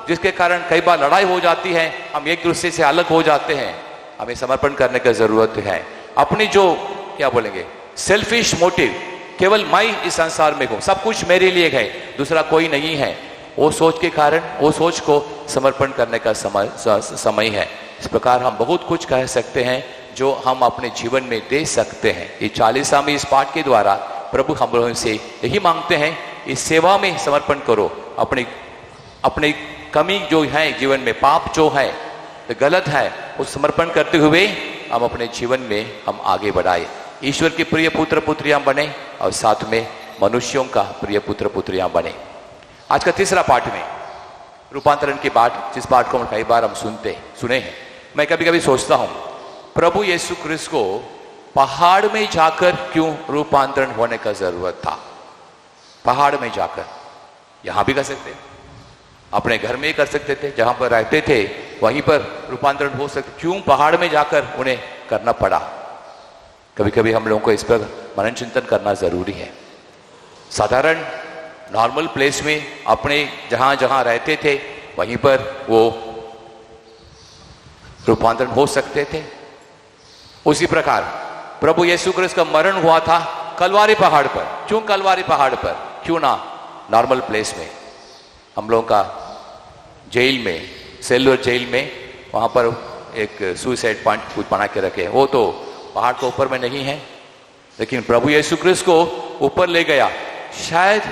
जिसके कारण कई बार लड़ाई हो जाती है, हम एक दूसरे से अलग हो जाते हैं, हमें समर्पण करने की जरूरत है। अपनी जो क्या बोलेंगे सेल्फिश मोटिव, केवल मैं इस संसार में हूं, सब कुछ मेरे लिए है, दूसरा कोई नहीं है, वो सोच के कारण, वो सोच को समर्पण करने का समय है। इस प्रकार हम बहुत कुछ कह सकते हैं जो हम अपने जीवन में दे सकते हैं। ये 40 में इस पाठ के द्वारा प्रभु हम लोगों से यही मांगते हैं, इस सेवा में समर्पण करो, अपने अपनी कमी जो है जीवन में, पाप जो है, तो गलत है, उस समर्पण करते हुए हम अपने जीवन में हम आगे बढ़ाए, ईश्वर के प्रिय पुत्र पुत्रियां बने और साथ में मनुष्यों का प्रिय पुत्र पुत्रियां बने। आज का तीसरा पाठ में रूपांतरण की बात, जिस बात को कई बार हम सुने हैं। मैं कभी कभी सोचता हूं, प्रभु यीशु क्रिस्त को पहाड़ में जाकर क्यों रूपांतरण होने का जरूरत था? पहाड़ में जाकर, यहां भी कर सकते, अपने घर में ही कर सकते थे, जहां पर रहते थे वहीं पर रूपांतरण हो सकते, क्यों पहाड़ में जाकर उन्हें करना पड़ा? कभी कभी हम लोगों को इस पर मनन चिंतन करना जरूरी है। साधारण नॉर्मल प्लेस में अपने जहां जहां रहते थे वहीं पर वो रूपांतरण हो सकते थे। उसी प्रकार प्रभु यीशु क्रिस्त का मरण हुआ था कलवारी पहाड़ पर। क्यों कलवारी पहाड़ पर? क्यों ना नॉर्मल प्लेस में? हम लोगों का जेल में, सेलुलर जेल में, वहां पर एक सुसाइड पॉइंट कुछ बना के रखे, वो तो पहाड़ के ऊपर में नहीं है, लेकिन प्रभु यीशु क्रिस्त को ऊपर ले गया। शायद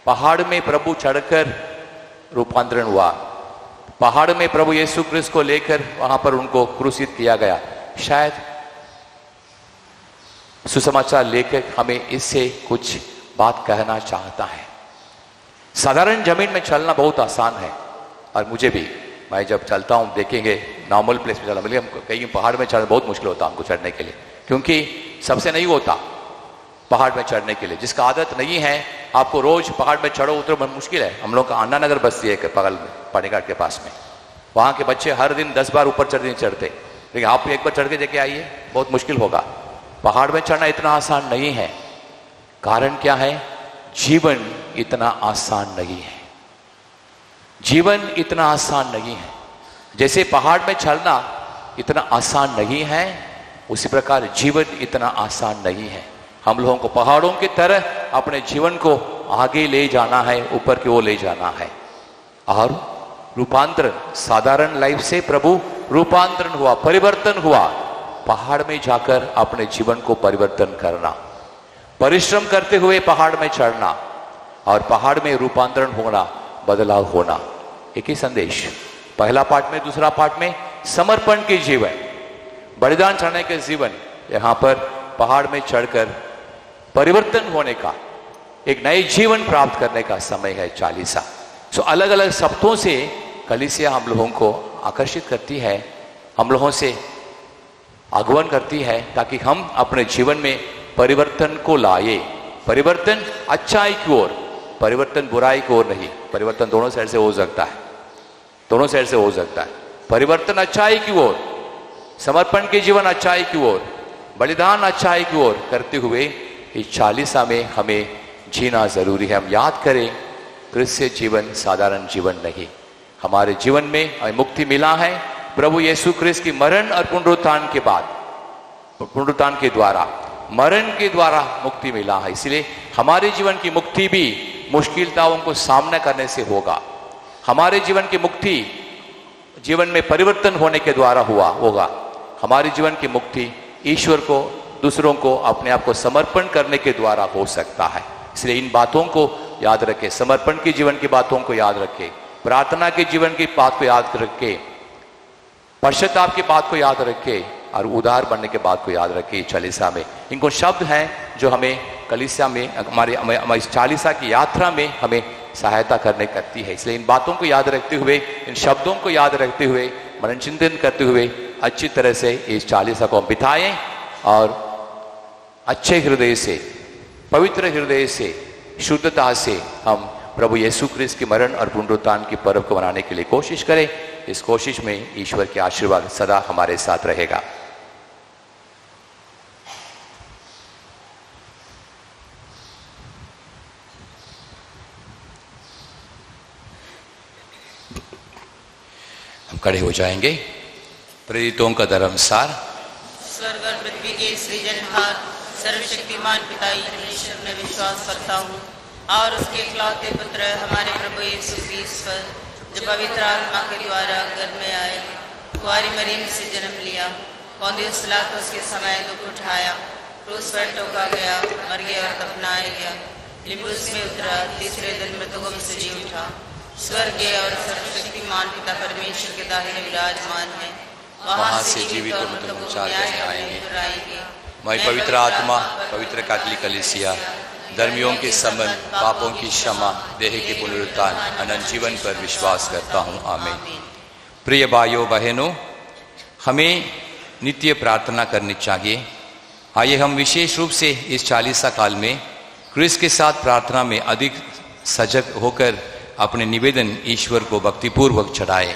पहाड़ में प्रभु चढ़कर रूपांतरण हुआ, पहाड़ में प्रभु यीशु क्रिस्त को लेकर वहां पर उनको क्रूसित किया गया। शायद सुसमाचार लेकर हमें इससे कुछ बात कहना चाहता है। साधारण जमीन में चलना बहुत आसान है, और मुझे भी, मैं जब चलता हूं, देखेंगे नॉर्मल प्लेस में चलना, मतलब कहीं पहाड़ में चढ़ना बहुत मुश्किल होता हमको चढ़ने के लिए, क्योंकि सबसे नहीं होता पहाड़ में चढ़ने के लिए। जिसका आदत नहीं है, आपको रोज पहाड़ में चढ़ो उतरो मुश्किल है। हम लोग का अन्ना नगर बस्ती है बगल में, पानीघाट के पास में, वहां के बच्चे हर दिन 10 बार ऊपर चढ़ते, लेकिन आप एक बार चढ़ के देखे आइए, बहुत मुश्किल होगा। पहाड़ में चढ़ना इतना आसान नहीं है। कारण क्या है? जीवन इतना आसान नहीं है। जीवन इतना आसान नहीं है। जैसे पहाड़ में चलना इतना आसान नहीं है, उसी प्रकार जीवन इतना आसान नहीं है। हम लोगों को पहाड़ों की तरह अपने जीवन को आगे ले जाना है, ऊपर की ओर ले जाना है। और रूपांतरण, साधारण लाइफ से प्रभु रूपांतरण हुआ, परिवर्तन हुआ। पहाड़ में जाकर अपने जीवन को परिवर्तन करना, परिश्रम करते हुए पहाड़ में चढ़ना, और पहाड़ में रूपांतरण होना, बदलाव होना। एक ही संदेश, पहला पाठ में, दूसरा पाठ में समर्पण के जीवन, बलिदान चढ़ाने के जीवन, यहां पर पहाड़ में चढ़कर परिवर्तन होने का, एक नए जीवन प्राप्त करने का समय है चालीसा। सो अलग अलग शब्दों से कलीसिया हम लोगों को आकर्षित करती है, हम लोगों से आगमन करती है, ताकि हम अपने जीवन में परिवर्तन को लाए। परिवर्तन अच्छाई की ओर, परिवर्तन बुराई की ओर नहीं। परिवर्तन दोनों साइड से हो सकता है, दोनों साइड से हो सकता है। परिवर्तन अच्छाई की ओर, समर्पण के जीवन अच्छाई की ओर, बलिदान अच्छाई की ओर करते हुए इस चालीसा में हमें जीना जरूरी है। हम याद करें, क्रिस्तीय जीवन साधारण जीवन नहीं। हमारे जीवन में हमें मुक्ति मिला है प्रभु यीशु क्रिस्त की मरण और पुनरुत्थान के बाद, पुनरुत्थान के द्वारा, मरण के द्वारा मुक्ति मिला है। इसलिए हमारे जीवन की मुक्ति भी मुश्किलताओं को सामना करने से होगा। हमारे जीवन की मुक्ति जीवन में परिवर्तन होने के द्वारा होगा। हमारे जीवन की मुक्ति ईश्वर को, दूसरों को, अपने आप को समर्पण करने के द्वारा हो सकता है। इसलिए इन बातों को याद रखें, समर्पण के जीवन की बातों को याद रखें, प्रार्थना के जीवन की बात को याद रखें, पश्चाताप की बात को याद रखें, और उदार बनने के बात को याद रखें। चालीसा में इनको शब्द हैं जो हमें कलीसिया में, हमारी चालीसा की यात्रा में हमें सहायता करती है। इसलिए इन बातों को याद रखते हुए, इन शब्दों को याद रखते हुए, मनन चिंतन करते हुए अच्छी तरह से इस चालीसा को हम बिताएं, और अच्छे हृदय से, पवित्र हृदय से, शुद्धता से हम प्रभु यीशु क्रिस्त के मरण और पुनरुत्थान की पर्व को मनाने के लिए कोशिश करें। इस कोशिश में ईश्वर के आशीर्वाद सदा हमारे साथ रहेगा। हम खड़े हो जाएंगे। प्रेरितों का धर्मसार। स्वर्ग और पृथ्वी के सृजनहार सर्वशक्तिमान पिता परमेश्वर में विश्वास करता हूँ, और उसके इकलौते पुत्र हमारे प्रभु यीशु क्रिस्त पर, जो पवित्र आत्मा के द्वारा गर्भ में आए, कुंवारी मरियम से जन्म लिया, पौंतियुस पिलातुस के समय दुख उठाया, क्रूस पर टोका गया, मर गया और दफनाया गया, लिबुस में उतरा, तीसरे दिन मृतकों में से जी उठा, स्वर्गीय और सर्वशक्तिमान पिता परमेश्वर के दाहिने विराजमान है, वहाँ से जीवित और मृतकों को विचार करने आएंगे। मैं पवित्र आत्मा, पवित्र कैथोलिक कलीसिया, धर्मियों के संबंध, पापों की क्षमा, देह के पुनरुत्थान, अनंत जीवन पर विश्वास करता हूँ। आमीन। प्रिय भाइयों बहनों, हमें नित्य प्रार्थना करनी चाहिए। आइए हम विशेष रूप से इस 40 काल में क्रिस्त के साथ प्रार्थना में अधिक सजग होकर अपने निवेदन ईश्वर को भक्तिपूर्वक चढ़ाएं।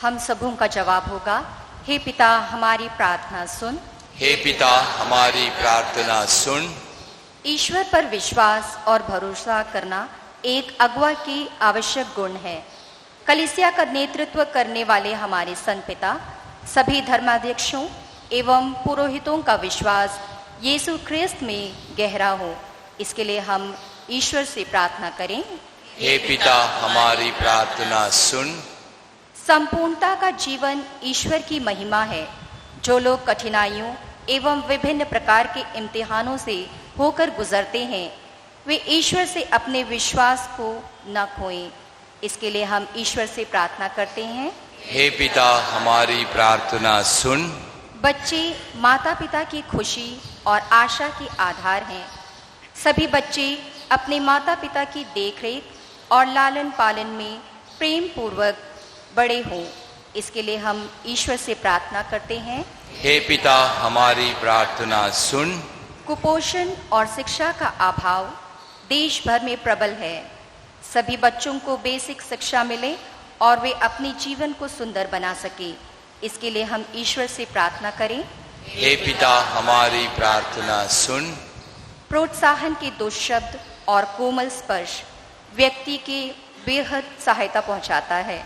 हम सबों का जवाब होगा, हे पिता हमारी प्रार्थना सुन। हे पिता हमारी प्रार्थना सुन। ईश्वर पर विश्वास और भरोसा करना एक अगुआ की आवश्यक गुण है। कलीसिया का नेतृत्व करने वाले हमारे संत पिता, सभी धर्माध्यक्षों एवं पुरोहितों का विश्वास यीशु ख्रिस्त में गहरा हो, इसके लिए हम ईश्वर से प्रार्थना करें। हे पिता हमारी प्रार्थना सुन। संपूर्णता का जीवन ईश्वर की महिमा है। जो लोग कठिनाइयों एवं विभिन्न प्रकार के इम्तिहानों से होकर गुजरते हैं, वे ईश्वर से अपने विश्वास को न खोएं, इसके लिए हम ईश्वर से प्रार्थना करते हैं। हे पिता हमारी प्रार्थना सुन। बच्चे माता पिता की खुशी और आशा के आधार हैं। सभी बच्चे अपने माता पिता की देखरेख और लालन पालन में प्रेम पूर्वक बड़े हों, इसके लिए हम ईश्वर से प्रार्थना करते हैं। हे पिता हमारी प्रार्थना सुन। कुपोषण और शिक्षा का अभाव देश भर में प्रबल है। सभी बच्चों को बेसिक शिक्षा मिले और वे अपने जीवन को सुंदर बना सके, इसके लिए हम ईश्वर से प्रार्थना करें। हे पिता हमारी प्रार्थना सुन। प्रोत्साहन के दो शब्द और कोमल स्पर्श व्यक्ति के बेहद सहायता पहुंचाता है।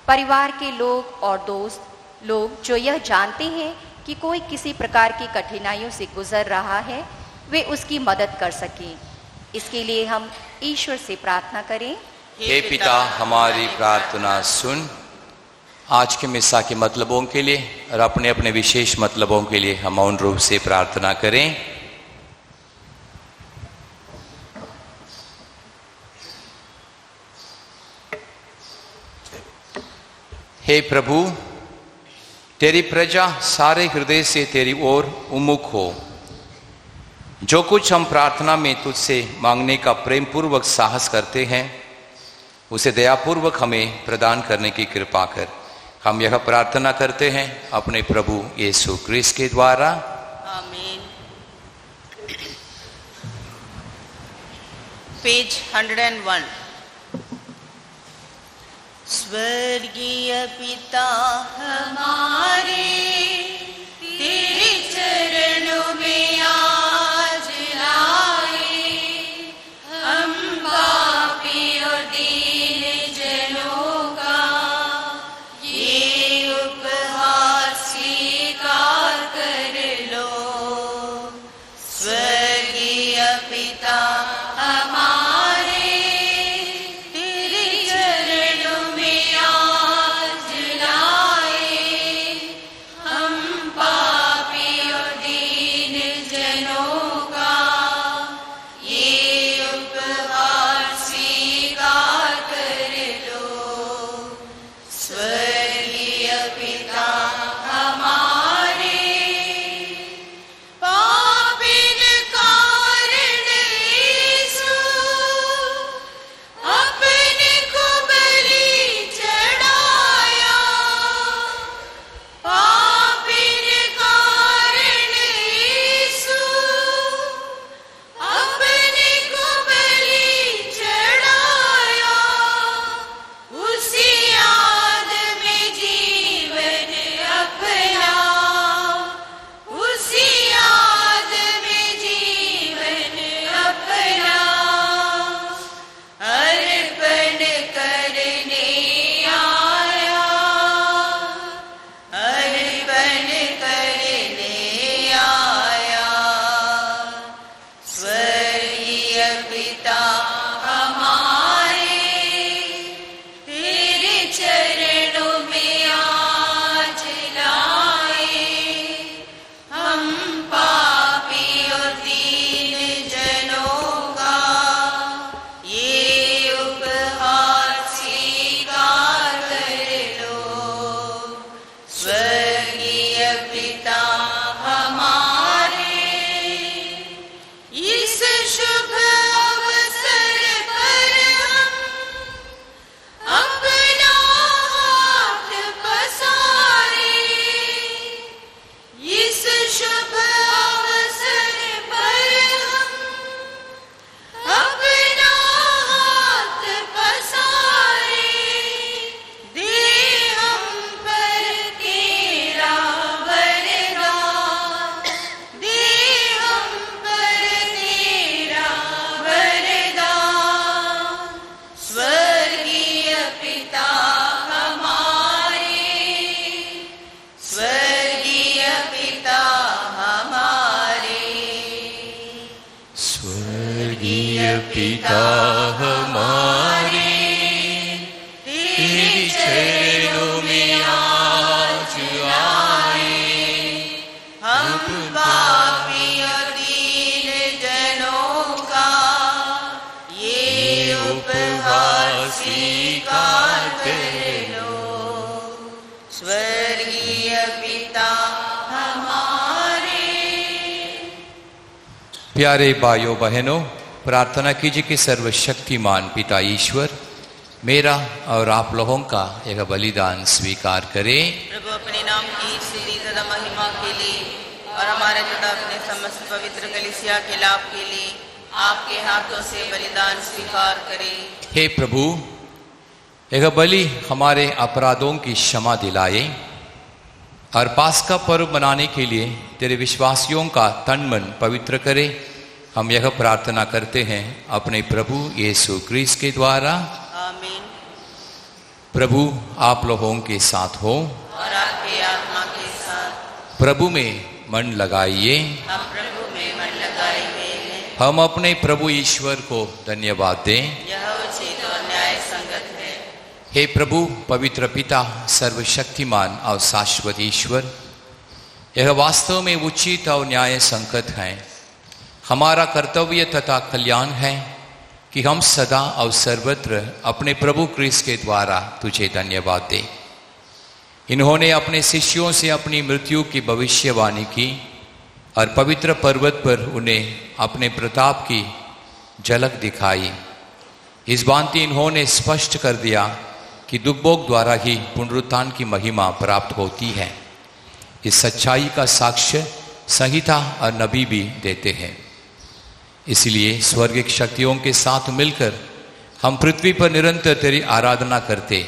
परिवार के लोग और दोस्त लोग जो यह जानते हैं कि कोई किसी प्रकार की कठिनाइयों से गुजर रहा है, वे उसकी मदद कर सकें, इसके लिए हम ईश्वर से प्रार्थना करें। हे पिता हमारी प्रार्थना सुन। आज के मिसा के मतलबों के लिए और अपने अपने विशेष मतलबों के लिए हम मौन रूप से प्रार्थना करें। हे प्रभु, तेरी प्रजा सारे हृदय से तेरी ओर उन्मुख हो। जो कुछ हम प्रार्थना में तुझसे मांगने का प्रेम पूर्वक साहस करते हैं, उसे दयापूर्वक हमें प्रदान करने की कृपा कर। हम यह प्रार्थना करते हैं अपने प्रभु यीशु क्रिस्त के द्वारा। आमीन। पेज 101। स्वर्गीय पिता हमारे, तेरे चरणों में आज लाए हम पापी और दीन जनों का ये उपहार स्वीकार कर लो। स्वर्गीय पिता पिता हमारे, तेरी चरणों में आज आए। हम पापी और दीन जनों का ये उपहार स्वीकार कर लो। स्वर्गीय पिता हमारे। प्यारे भाइयों बहनों, प्रार्थना कीजिए कि सर्वशक्तिमान पिता ईश्वर मेरा और आप लोगों का एक बलिदान स्वीकार करे। प्रभु अपने नाम की स्तुति तथा महिमा के लिए और हमारे तथा अपने समस्त पवित्र कलीसिया के लाभ के लिए आपके हाथों से बलिदान स्वीकार करे। हे प्रभु, एक बलि हमारे अपराधों की क्षमा दिलाए और पास्का पर्व मनाने के लिए तेरे विश्वासियों का तन मन पवित्र करे। हम यह प्रार्थना करते हैं अपने प्रभु यीशु क्रिस्त के द्वारा। आमीन। प्रभु आप लोगों के साथ हो और आपके आत्मा के साथ। प्रभु में मन लगाइए। हम प्रभु में मन लगाए हुए हैं। हम अपने प्रभु ईश्वर को धन्यवाद दें। यह उचित और न्याय संगत है। हे प्रभु पवित्र पिता सर्वशक्तिमान और शाश्वत ईश्वर, यह वास्तव में उचित और न्याय संगत है। हमारा कर्तव्य तथा कल्याण है कि हम सदा और सर्वत्र अपने प्रभु क्रिस्त के द्वारा तुझे धन्यवाद दें। इन्होंने अपने शिष्यों से अपनी मृत्यु की भविष्यवाणी की और पवित्र पर्वत पर उन्हें अपने प्रताप की झलक दिखाई। इस भांति इन्होंने स्पष्ट कर दिया कि दुर्भोग द्वारा ही पुनरुत्थान की महिमा प्राप्त होती है। इस सच्चाई का साक्ष्य संहिता और नबी भी देते हैं। इसलिए स्वर्गिक शक्तियों के साथ मिलकर हम पृथ्वी पर निरंतर तेरी आराधना करते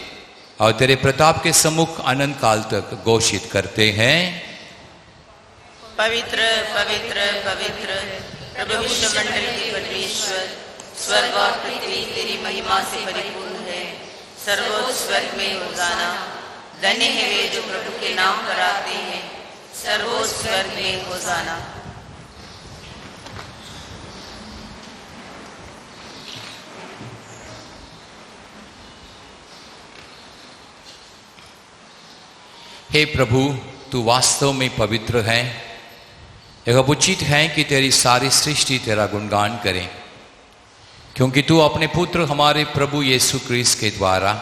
और तेरे प्रताप के सम्मुख अनंत काल तक घोषित करते हैं। पवित्र पवित्र पवित्र प्रभु विश्वमंडल के परमेश्वर, स्वर्ग और पृथ्वी तेरी महिमा से परिपूर्ण है। सर्वोच्च स्वर्ग में होसाना। धन्य है वे जो प्रभु के नाम पर आते हैं। सर्वोच्च स्वर्ग में होसाना। हे प्रभु, तू वास्तव में पवित्र है। यह उचित है कि तेरी सारी सृष्टि तेरा गुणगान करे, क्योंकि तू अपने पुत्र हमारे प्रभु यीशु क्रिस्त के द्वारा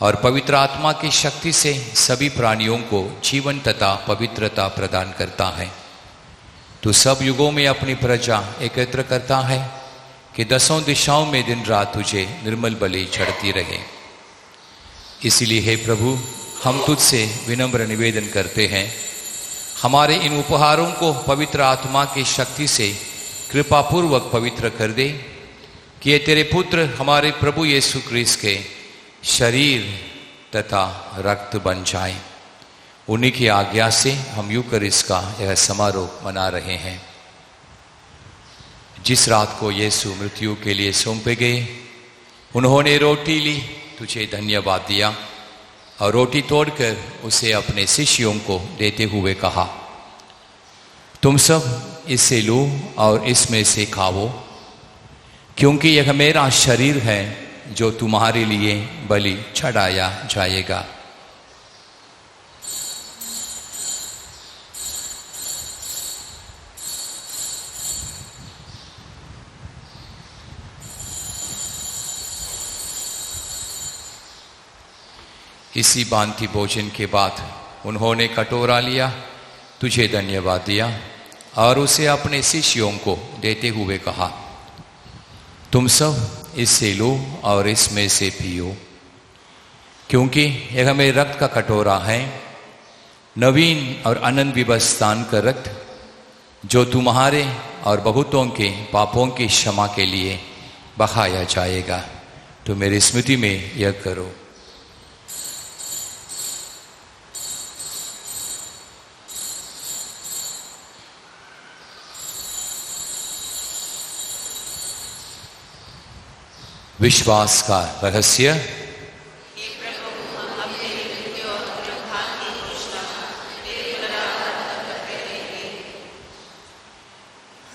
और पवित्र आत्मा की शक्ति से सभी प्राणियों को जीवन तथा पवित्रता प्रदान करता है। तू सब युगों में अपनी प्रजा एकत्र करता है कि दसों दिशाओं में दिन रात तुझे निर्मल बलि चढ़ती रहे। इसलिए हे प्रभु, हम तुझसे विनम्र निवेदन करते हैं, हमारे इन उपहारों को पवित्र आत्मा की शक्ति से कृपापूर्वक पवित्र कर दे कि ये तेरे पुत्र हमारे प्रभु यीशु क्रिस्त के शरीर तथा रक्त बन जाए। उन्हीं की आज्ञा से हम यूकरिस्ट का यह समारोह मना रहे हैं। जिस रात को यीशु मृत्यु के लिए सौंपे गए, उन्होंने रोटी ली, तुझे धन्यवाद दिया और रोटी तोड़कर उसे अपने शिष्यों को देते हुए कहा, तुम सब इससे लो और इसमें से खाओ, क्योंकि यह मेरा शरीर है जो तुम्हारे लिए बलि चढ़ाया जाएगा। इसी भांति भोजन के बाद उन्होंने कटोरा लिया, तुझे धन्यवाद दिया और उसे अपने शिष्यों को देते हुए कहा, तुम सब इससे लो और इसमें से पियो, क्योंकि यह मेरे रक्त का कटोरा है, नवीन और अनंत विवस्थान का रक्त, जो तुम्हारे और बहुतों के पापों की क्षमा के लिए बहाया जाएगा। तो मेरी स्मृति में यह करो। विश्वास का रहस्य।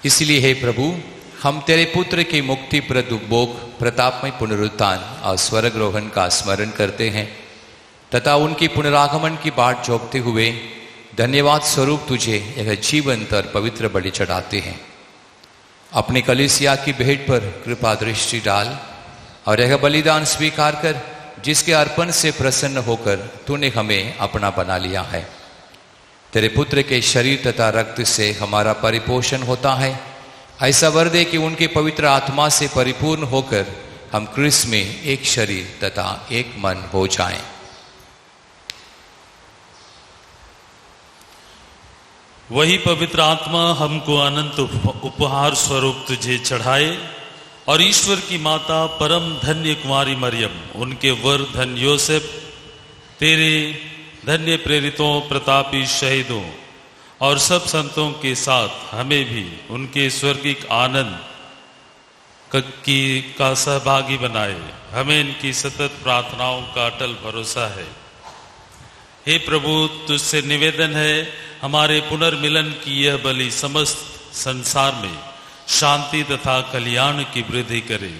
इसलिए हे प्रभु, हम तेरे पुत्र की मुक्तिप्रद उपभोग, प्रतापमय पुनरुत्थान और स्वर्गरोहण का स्मरण करते हैं तथा उनकी पुनरागमन की बाट जोहते हुए धन्यवाद स्वरूप तुझे यह जीवंत और पवित्र बलि चढ़ाते हैं। अपनी कलीसिया की भेंट पर कृपा दृष्टि डाल और यह बलिदान स्वीकार कर, जिसके अर्पण से प्रसन्न होकर तूने हमें अपना बना लिया है। तेरे पुत्र के शरीर तथा रक्त से हमारा परिपोषण होता है। ऐसा वर दे कि उनके पवित्र आत्मा से परिपूर्ण होकर हम क्रिस्त में एक शरीर तथा एक मन हो जाएं। वही पवित्र आत्मा हमको अनंत उपहार स्वरूप तुझे चढ़ाए और ईश्वर की माता परम धन्य कुमारी मरियम, उनके वर धन्य योसेफ, तेरे धन्य प्रेरितों, प्रतापी शहीदों और सब संतों के साथ हमें भी उनके स्वर्गिक आनंद का सहभागी बनाए। हमें इनकी सतत प्रार्थनाओं का अटल भरोसा है। हे प्रभु, तुझसे निवेदन है, हमारे पुनर्मिलन की यह बलि समस्त संसार में शांति तथा कल्याण की वृद्धि करे।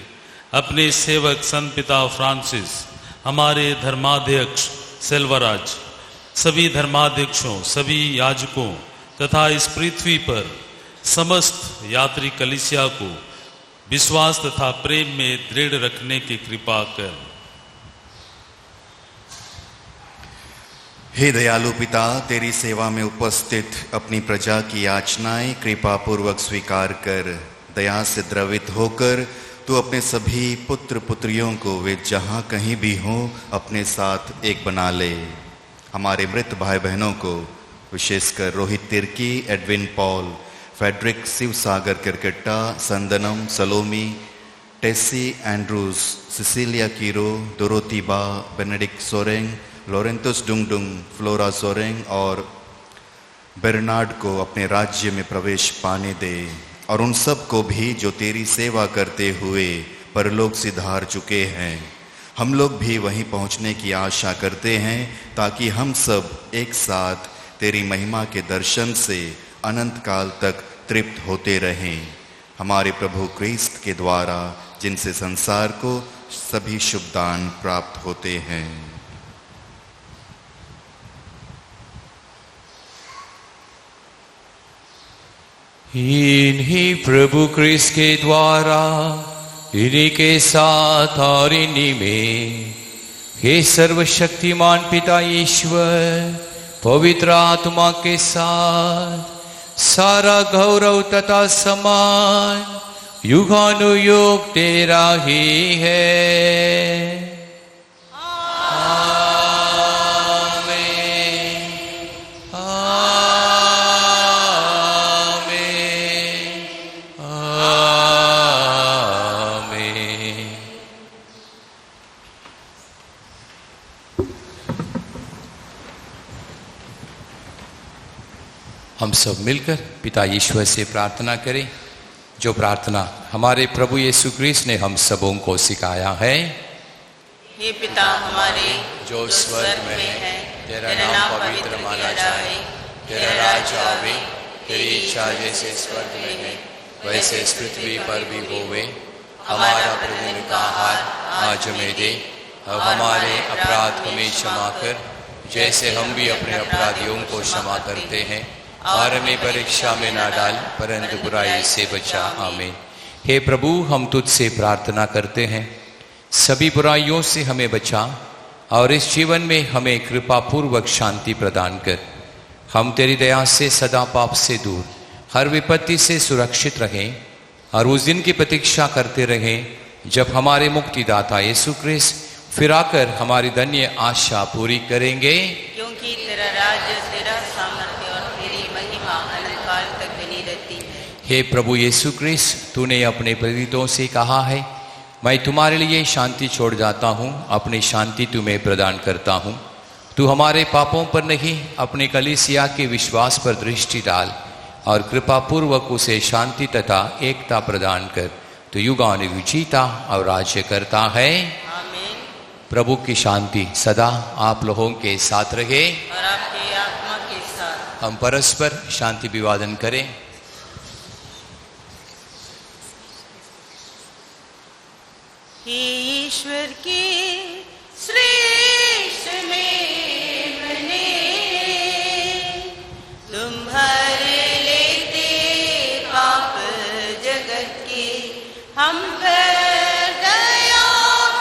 अपने सेवक संत पिता फ्रांसिस, हमारे धर्माध्यक्ष सेल्वराज, सभी धर्माध्यक्षों, सभी याजकों तथा इस पृथ्वी पर समस्त यात्री कलीसिया को विश्वास तथा प्रेम में दृढ़ रखने की कृपा कर। हे दयालु पिता, तेरी सेवा में उपस्थित अपनी प्रजा की याचनाएं कृपा पूर्वक स्वीकार कर, दया से द्रवित होकर तू अपने सभी पुत्र पुत्रियों को वे जहां कहीं भी हों अपने साथ एक बना ले। हमारे मृत भाई बहनों को, विशेषकर Rohit Tirkey, Edwin Paul, Frederick Shivsagar Kerketta, Sandanam, Salome, Tessy Andrews, Cecilia Kiro, Dorothy बा, Benedict Soreng, Laurentius Dungdung, Flora Soreng और बेर्नार्ड को अपने राज्य में प्रवेश पाने दे, और उन सब को भी जो तेरी सेवा करते हुए परलोक सिधार चुके हैं। हम लोग भी वहीं पहुंचने की आशा करते हैं, ताकि हम सब एक साथ तेरी महिमा के दर्शन से अनंत काल तक तृप्त होते रहें। हमारे प्रभु क्रिस्त के द्वारा, जिनसे संसार को सभी शुभ दान प्राप्त होते हैं। इन्हीं प्रभु क्रिस्त के द्वारा, इन्हीं के साथ और इन्हीं में, हे सर्वशक्तिमान पिता ईश्वर, पवित्र आत्मा के साथ सारा गौरव तथा सम्मान युगानुयुग तेरा ही है। हम सब मिलकर पिता ईश्वर से प्रार्थना करें, जो प्रार्थना हमारे प्रभु यीशु क्रिस्त ने हम सबों को सिखाया है। हे पिता हमारे जो स्वर्ग में है, तेरा नाम पवित्र माना जाए, तेरा राज्य आवे, तेरी इच्छा जैसे स्वर्ग में है वैसे इस पृथ्वी पर भी होवे। हमारा प्रतिदिन का आहार आज हमें दे, और हमारे अपराध हमें क्षमा कर, जैसे हम भी अपने अपराधियों को क्षमा करते हैं, और हमें परीक्षा में ना डाल, परंतु बुराई से बचा। आमीन। हे प्रभु, हम तुझसे प्रार्थना करते हैं, सभी बुराइयों से हमें बचा और इस जीवन में हमें कृपा पूर्वक शांति प्रदान कर। हम तेरी दया से सदा पाप से दूर, हर विपत्ति से सुरक्षित रहें और उस दिन की प्रतीक्षा करते रहें जब हमारे मुक्तिदाता यीशु क्रिस्त फिर आकर हमारी धन्य आशा पूरी करेंगे। क्योंकि तेरा राज्य, तेरा सामर्थ्य और तेरी महिमा अनंत काल तक बनी रहती है। हे प्रभु यीशु क्रिस्त, तूने अपने प्रेरितों से कहा है, मैं तुम्हारे लिए शांति छोड़ जाता हूँ, अपनी शांति तुम्हें प्रदान करता हूँ। तू हमारे पापों पर नहीं, अपने कलीसिया के विश्वास पर दृष्टि डाल और कृपा पूर्वक उसे शांति तथा एकता प्रदान कर। तो युगानुयुग जीता और राज्य करता है। आमीन। प्रभु की शांति सदा आप लोगों के साथ रहे और आपके आत्मा के साथ। हम परस्पर शांति विवादन करें। ईश्वर की श्रेष्ठ में बने, तुम्हार लेते पाप जगत के, हम पर दया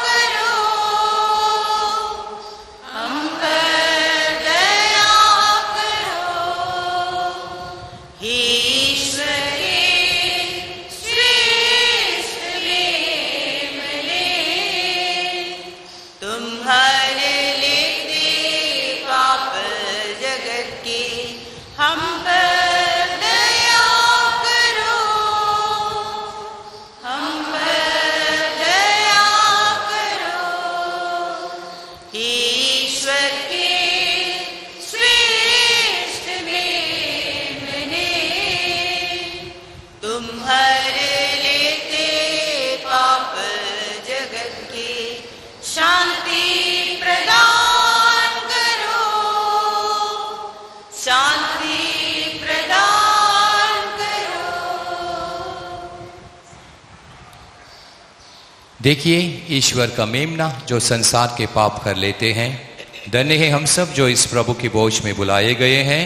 करो, हम पर दया करो। हे ईश्वर के श्रेष्ठ में बने, तुम्हारे लेते पाप जगत के, हम पर दया करो, हम पर दया करो। हे ईश्वर के श्रेष्ठ में बने, तुम्हारे लेते पाप जगत के, शांति प्रदान करो, शांति प्रदान करो। देखिए ईश्वर का मेमना जो संसार के पाप कर लेते हैं। धन्य है हम सब जो इस प्रभु की भोज में बुलाए गए हैं।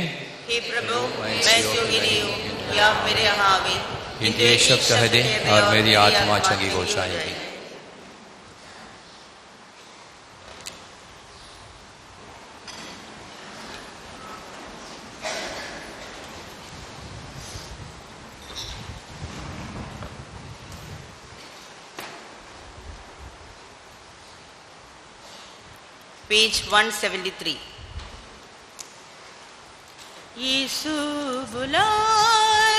हे प्रभु, मैं योगी नहीं हूँ कि आप मेरे यहाँ आवे, किंतु एक शब्द कह दें और मेरी आत्मा चंगी हो जाएगी। पेज 173। यीशु बुला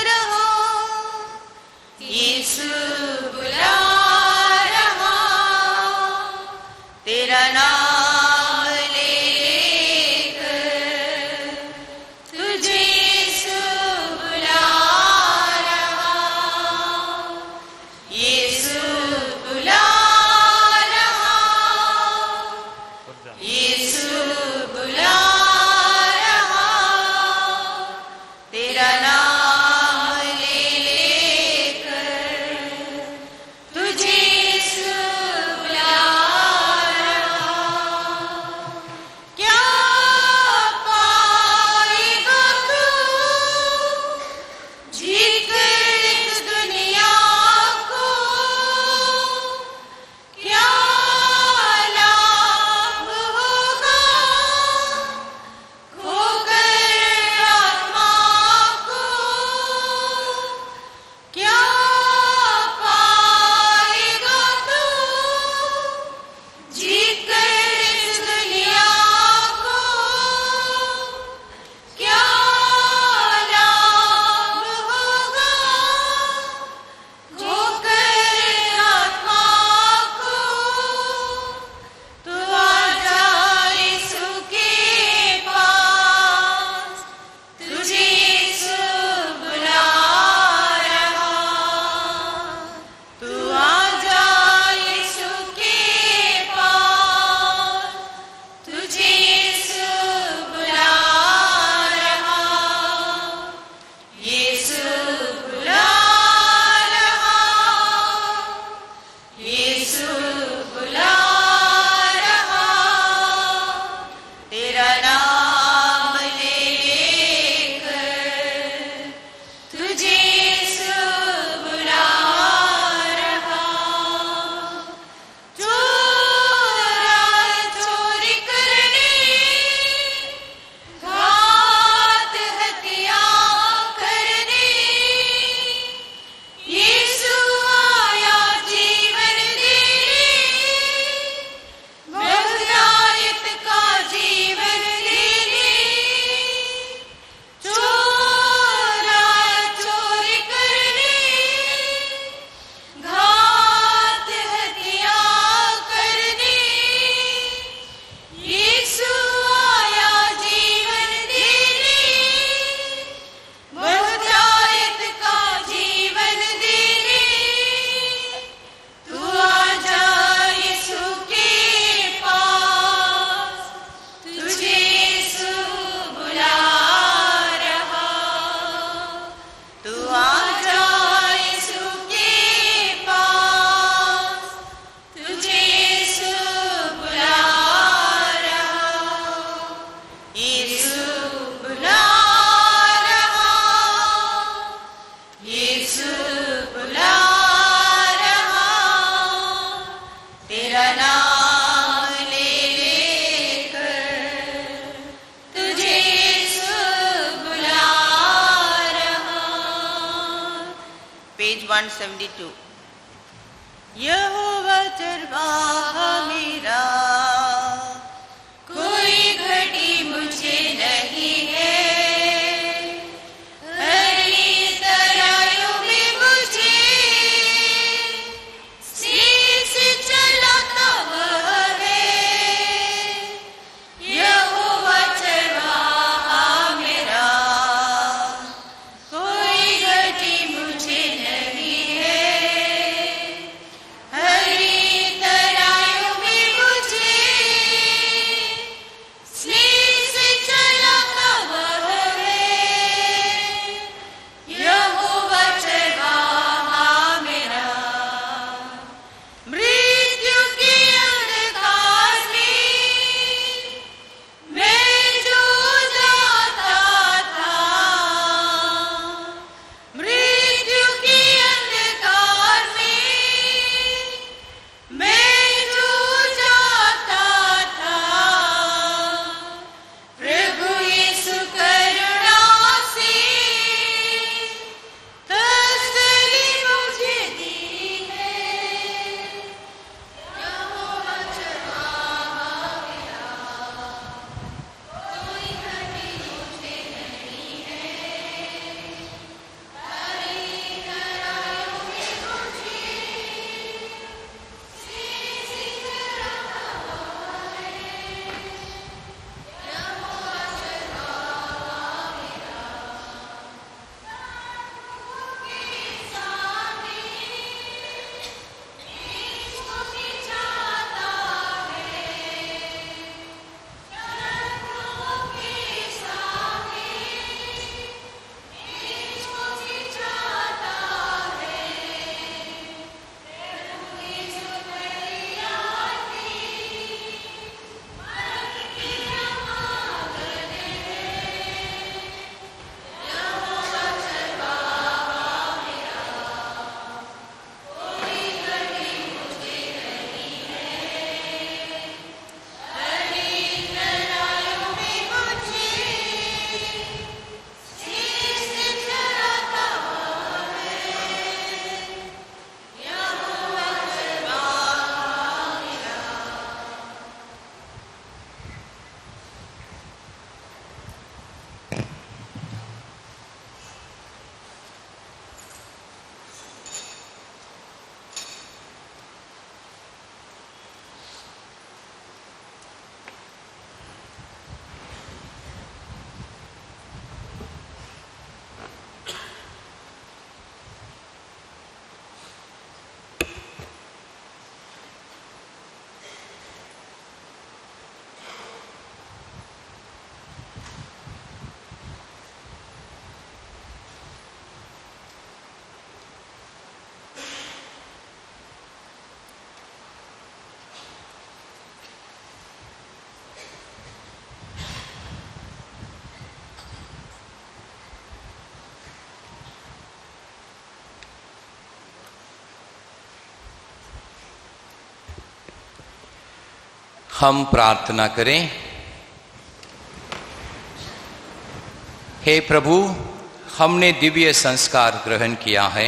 रहा, यीशु बुला रहा, तेरा नाम लेकर तुझे यीशु बुला रहा, यीशु बुला रहा, यीशु बुला रहा, तेरा नाम पेज 172। यहोवा चरवाहा मेरा, कोई घटी मुझे नहीं है। हरी तराइयों में मुझे स्थिर से चलाता वह है। यहोवा चरवाहा मेरा, कोई घटी मुझे नहीं है। हरी तराइयों में मुझे स्नेह से चलाता वह है। यहोवा चरवाहा मेरा। मृत्यु के अंधकार में मैं जो जाता था, मृत्यु के अंधकार में मैं जो जाता था, प्रभु यीशु करुणा से तसल्ली मुझे दी है। यहोवा चरवाहा मेरा, कोई घटी मुझे नहीं है। हरी तराइयों में मुझे स्नेह से चलाता वह है। यहोवा चरवाहा मेरा। के सामने इसको सिंचाता है। चरणों के सामने इसको सिंचाता है। प्रभु यीशु तेरी आरती मन की आमद है। यहोवा चरवाहा मेरा, कोई घटी मुझे नहीं है। हरी तराइयों में मुझे स्थिर से चलाता वह है। यहोवा चरवाहा मेरा। हम प्रार्थना करें। हे प्रभु, हमने दिव्य संस्कार ग्रहण किया है।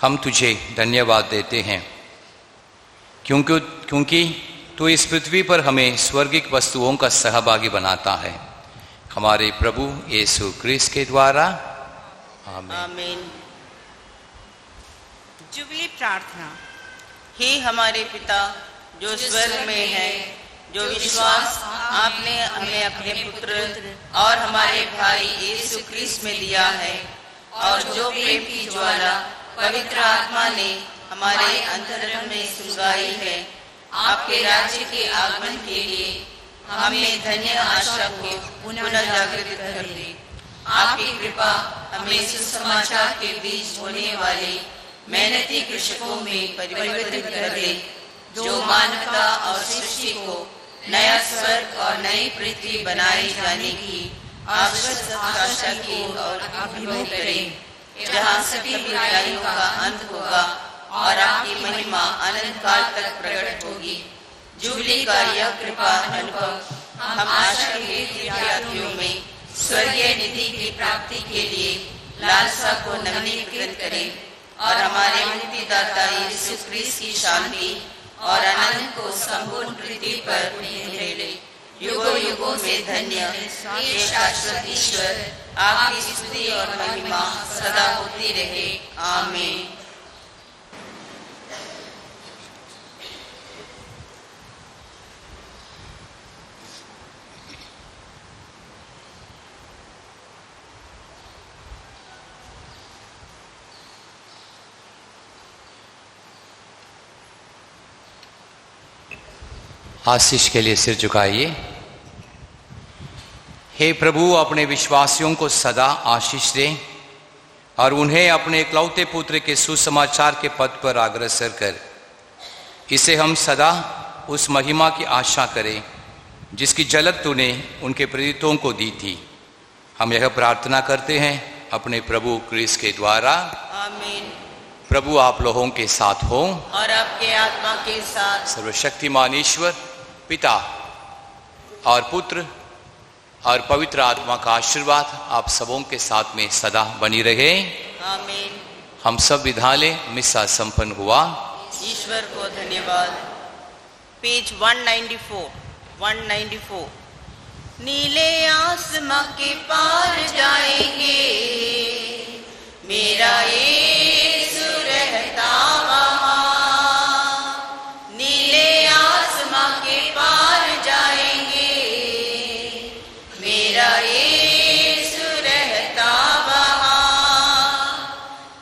हम तुझे धन्यवाद देते हैं क्योंकि तू इस पृथ्वी पर हमें स्वर्गिक वस्तुओं का सहभागी बनाता है। हमारे प्रभु यीशु क्रिस्त के द्वारा, आमीन। आमीन। जुबली प्रार्थना। हे हमारे पिता जो स्वर्ग में है, जो विश्वास आपने हमें अपने पुत्र और हमारे भाई यीशु क्रिस्त में दिया है, और जो प्रेम की ज्वाला पवित्र आत्मा ने हमारे अंतरंग में सुलगाई है, आपके राज्य के आगमन के लिए हमें धन्य आशा को पुनः जागृत कर दे। आपकी कृपा हमें सुसमाचार के बीच होने वाले मेहनती कृषकों में परिवर्तित कर दे, जो मानवता और सृष्टि को नया स्वर्ग और नई पृथ्वी बनाए जाने की आवश्यक आशा की और अभिमुख करें, जहाँ सभी बुराइयों का अंत होगा और आपकी महिमा अनंत काल तक प्रकट होगी। जुबली का यह कृपा अनुभव हम आशा के तीर्थयात्रियों में स्वर्गीय निधि की प्राप्ति के लिए लालसा को नवीनीकृत करे और हमारे मुक्तिदाता यीशु ख्रीस्त की शांति और आनंद को संपूर्ण पृथ्वी पर फैले। युगों युगों में धन्य हे शाश्वत ईश्वर, आपकी स्तुति और महिमा सदा होती रहे। आमीन। आशीष के लिए सिर झुकाइए। हे प्रभु, अपने विश्वासियों को सदा आशीष दे और उन्हें अपने इकलौते पुत्र के सुसमाचार के पद पर अग्रसर कर। इसे हम सदा उस महिमा की आशा करें जिसकी झलक तूने उनके प्रेरितों को दी थी। हम यह प्रार्थना करते हैं अपने प्रभु क्रिस्त के द्वारा। आमीन। प्रभु आप लोगों के साथ हो और आपके आत्मा के साथ। सर्वशक्तिमान ईश्वर पिता और पुत्र और पवित्र आत्मा का आशीर्वाद आप सबों के साथ में सदा बनी रहे। आमीन। हम सब विधालय मिसा संपन्न हुआ। ईश्वर को धन्यवाद। पेज 194। नीले आसमां के पार जाएंगे, मेरा यीशु रहता वहाँ। नीले आसमां के पार जाएंगे, मेरा यीशु रहता वहाँ।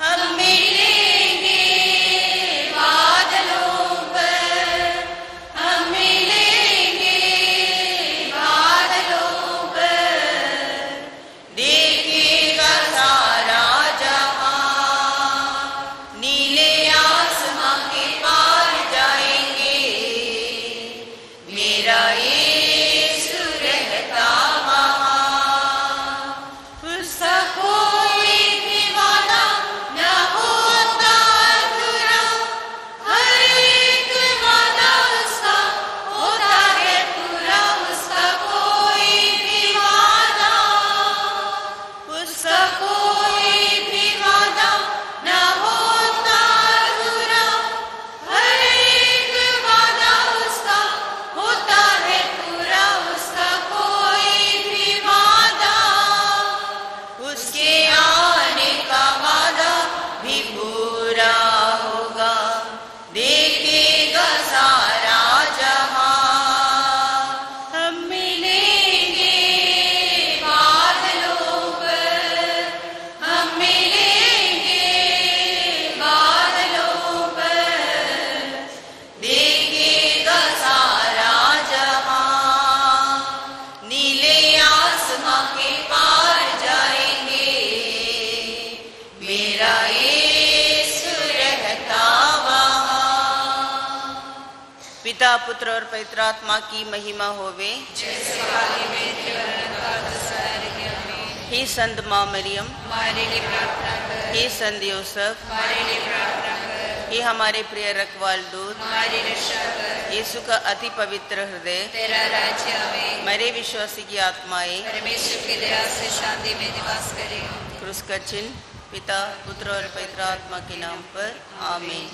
हम मिलेंगे बादलों पर, हम मिलेंगे बादलों पर। देखेगा सारा जहां, नीले आसमां के पार जाएंगे, मेरा यीशु रहता वहाँ। उसका कोई भी वादा न होता अधूरा, हर एक वादा उसका होता है पूरा। उसका कोई भी वादा, उसका कोई भी वादा न होता अधूरा, हर एक वादा उसका होता है पूरा। उसका कोई भी वादा, उसके आने का वादा भी पूरा होगा। देखेगा सारा जहां, हम मिलेंगे बादलों पर, हम मिलेंगे बादलों पर। देखेगा सारा जहां, नीले आसमां के पार जाएंगे, मेरा यीशु रहता वहाँ। पिता पुत्र और पवित्र आत्मा की महिमा होवे। हे संत माँ मरियम, हे संत यूसुफ, हे हमारे प्रिय रखवाल दूत, यीशु का अति पवित्र हृदय, तेरा राज्य आवे, मेरे विश्वासी की आत्माएं परमेश्वर की दया से शांति में निवास करे। क्रूस का चिन्ह पिता पुत्र और पवित्र आत्मा के नाम पर। आमीन।